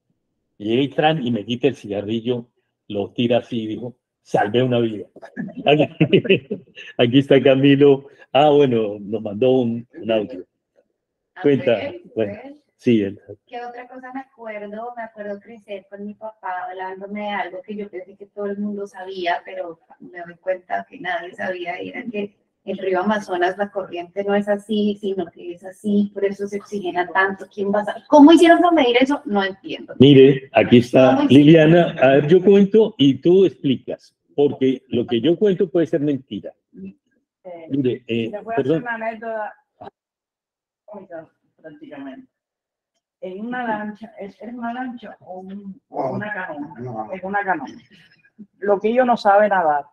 Y llega y me quita el cigarrillo, lo tira así y dijo, salvé una vida. Aquí está Camilo. Ah, bueno, nos mandó un audio. Cuenta. Bueno, sí. ¿Qué otra cosa me acuerdo? Me acuerdo crecer con mi papá hablándome de algo que yo pensé que todo el mundo sabía, pero me doy cuenta que nadie sabía, y era que el río Amazonas, la corriente no es así, sino que es así, por eso se oxigena tanto. ¿Quién va a saber? ¿Cómo hicieron para medir eso? No entiendo. Mire, aquí está Liliana. A ver, yo cuento y tú explicas, porque lo que yo cuento puede ser mentira. Mire, te voy a hacer una anécdota prácticamente. En una lancha, ¿es una lancha o una canoa? Es una canoa. Lo que ellos no saben nadar.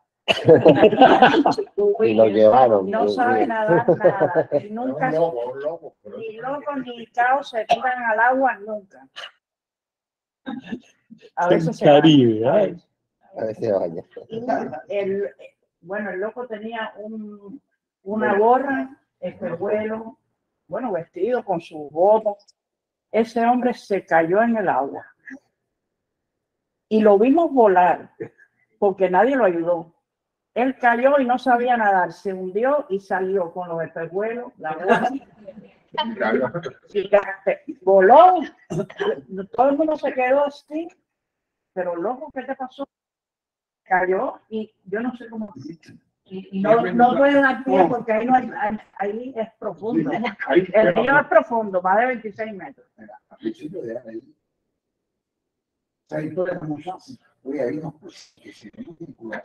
Y lo llevaron. No sabe nadar nada. Y nunca, ni loco ni caos se tiran al agua nunca. A veces se Caribe, baña. A veces se baña. Bueno, el loco tenía una gorra, espejuelo, bueno, vestido con sus botas. Ese hombre se cayó en el agua. Y lo vimos volar, porque nadie lo ayudó. Él cayó y no sabía nadar, se hundió y salió con los espejuelos, la bola. Voló. Todo el mundo se quedó así. Pero loco, ¿qué te pasó? Cayó y yo no sé cómo. Y no puede dar pie porque ahí, no hay, ahí es profundo. El río es profundo, más de 26 metros. Al principio de ahí. Esa historia es muy fácil. Oye, ahí no, pues, que se vincula.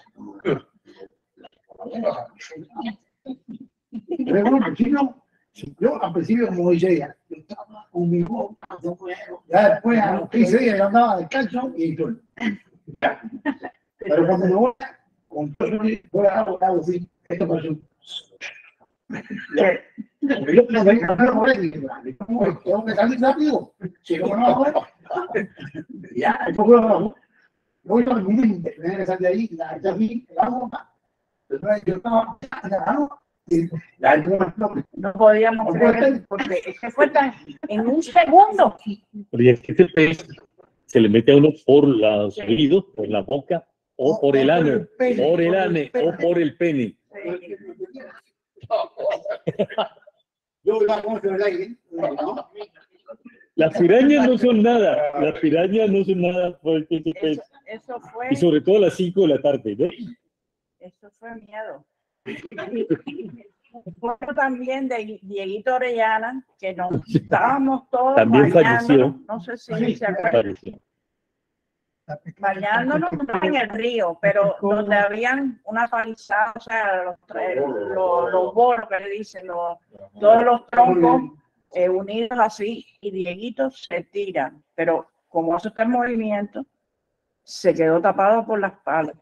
Pero bueno, chino, yo al principio, como dice ella, yo estaba con mi voz, ya después a los 15 días yo andaba descalzo y todo. Pero cuando me voy, con todo eso, voy a hago así, esto pasó. Yo no vengo a por él, tengo que salir rápido, si no, no, ya, después voy a mi mente, me que salir de ahí, la aquí, el agua, yo estaba no podíamos creer porque se fue en un segundo. Porque este pez se le mete a uno por los oídos, por la boca, o por el ano, por el ane, o por el pene. Las pirañas no son nada, las pirañas no son nada por el pez. Eso fue, y sobre todo a las 5 de la tarde, ¿no? Eso fue miedo. Bueno, también de Dieguito Orellana, que nos estábamos todos también bañándonos, falleció. no sé si se acuerdan, bañándonos en el río, pero donde habían una palizada, o sea, los bolos que le dicen, todos los troncos unidos así, y Dieguito se tira, pero como hace este movimiento, se quedó tapado por las palas.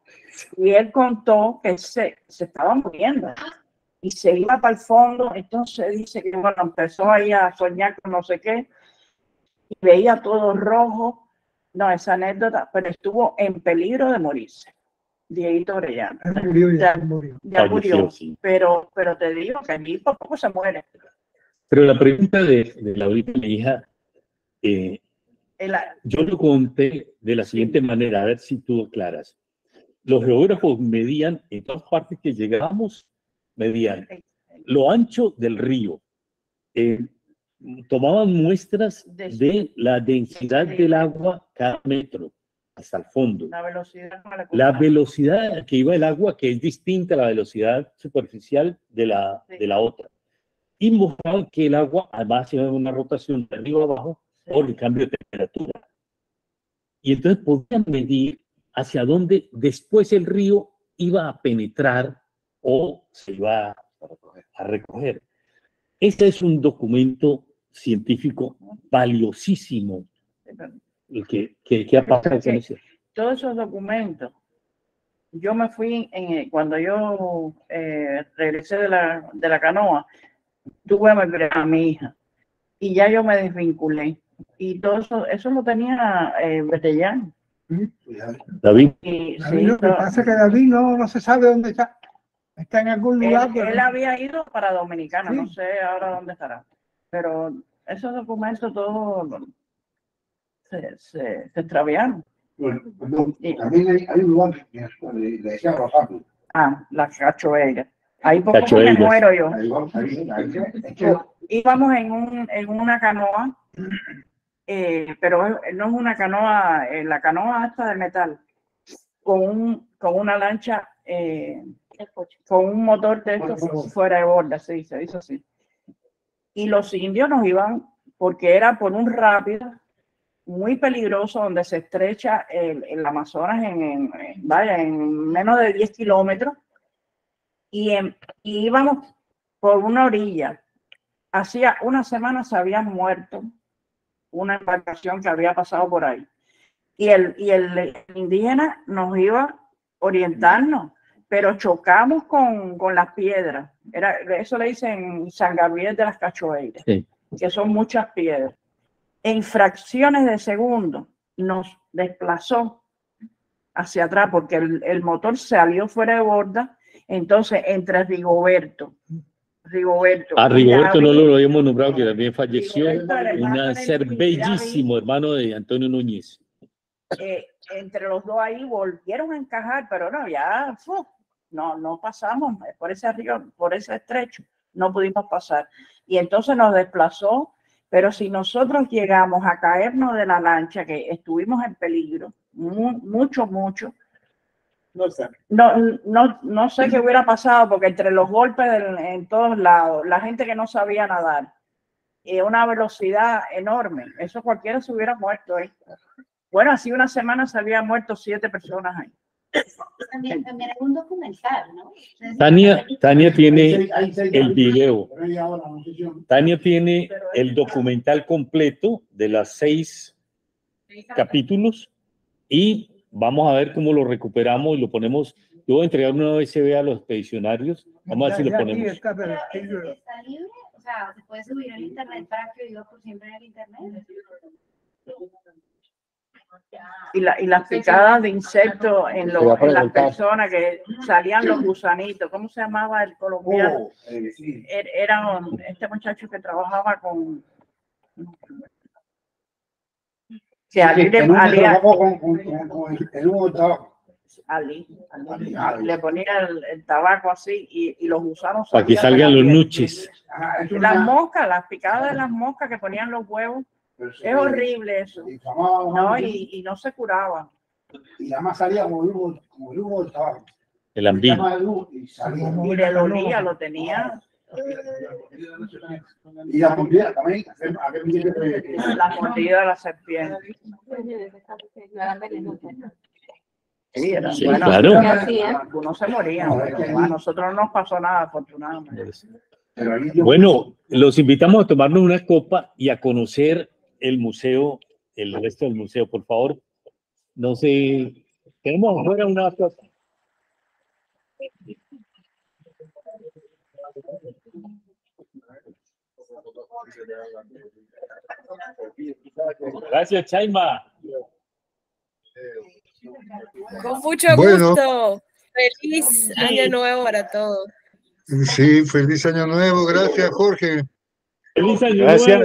Y él contó que se estaba muriendo y se iba para el fondo. Entonces dice que bueno, empezó ahí a soñar con no sé qué y veía todo rojo. No, esa anécdota, pero estuvo en peligro de morirse. Dieguito Orellana. Ya murió, sí. pero te digo que allí por poco se muere. Pero la pregunta de Laurita, mi hija, yo lo conté de la siguiente manera, a ver si tú aclaras. Los geógrafos medían, en todas partes que llegábamos, medían lo ancho del río. Tomaban muestras de la densidad del agua cada metro, hasta el fondo. La velocidad que iba el agua, que es distinta a la velocidad superficial de la otra. Y mostraban que el agua, además, iba en una rotación de arriba a abajo, por el cambio de temperatura. Y entonces podían medir hacia dónde después el río iba a penetrar o se iba a recoger. Este es un documento científico valiosísimo. El que ha pasado con eso. Todos esos documentos, yo me fui, cuando yo regresé de la canoa, tuve a mi hija y ya yo me desvinculé. Y todo eso lo tenía Betellán. David. Lo que pasa es que David no se sabe dónde está. Está en algún lugar. Él había ido para Dominicana, sí. No sé ahora dónde estará. Pero esos documentos todos se extraviaron. Bueno, perdón, también hay un lugar que le decía Rosario. Ah, la Cachoeira. Ahí poco me muero yo. Íbamos en una canoa, pero no es una canoa, la canoa hasta de metal, con una lancha, con un motor de estos fuera de borda, se dice, eso sí. Y los indios nos iban, porque era por un rápido muy peligroso donde se estrecha el Amazonas en menos de 10 kilómetros y íbamos por una orilla. Hacía una semana se había muerto una embarcación que había pasado por ahí y el indígena nos iba a orientarnos, pero chocamos con las piedras. Eso le dicen San Gabriel de las Cachoeiras, sí, que son muchas piedras. En fracciones de segundo nos desplazó hacia atrás porque el motor salió fuera de borda. Entonces, entre Rigoberto. Rigoberto no lo habíamos nombrado, que también falleció, un ser bellísimo, hermano de Antonio Núñez. Entre los dos ahí volvieron a encajar, pero no, ya no pasamos por ese río, por ese estrecho, no pudimos pasar. Y entonces nos desplazó. Pero si nosotros llegamos a caernos de la lancha, que estuvimos en peligro, mucho, no sé qué hubiera pasado, porque entre los golpes en todos lados, la gente que no sabía nadar, una velocidad enorme, eso cualquiera se hubiera muerto ahí. Bueno, así una semana se habían muerto 7 personas ahí. También hay un documental, ¿no? Tania tiene el video. Tania tiene el documental completo de las 6 capítulos y vamos a ver cómo lo recuperamos y lo ponemos. Yo voy a entregar una USB a los expedicionarios. Vamos a ver si lo ponemos. ¿Está libre? O sea, ¿se puede subir al internet para que viva por siempre en el internet? Y las picadas de insectos en las personas que salían los gusanitos. ¿Cómo se llamaba el colombiano? Era este muchacho que trabajaba con... Que le ponía el tabaco así y los gusanos... Para que salgan los nuches. Las moscas, las picadas de las moscas que ponían los huevos. Es horrible eso. No, y no se curaba. Y además salía como el humo del tabaco. El ambiente. Y el olía lo tenía. Y la mordida también. La mordida de la serpiente. Sí, bueno, claro. Algunos se morían. A nosotros no nos pasó nada, afortunadamente. Bueno, los invitamos a tomarnos una copa y a conocer el museo, el resto del museo, por favor. No sé, tenemos afuera una copa. Gracias, Chaima. Con mucho gusto. Feliz año nuevo para todos. Sí, feliz año nuevo. Gracias, Jorge. Feliz año nuevo.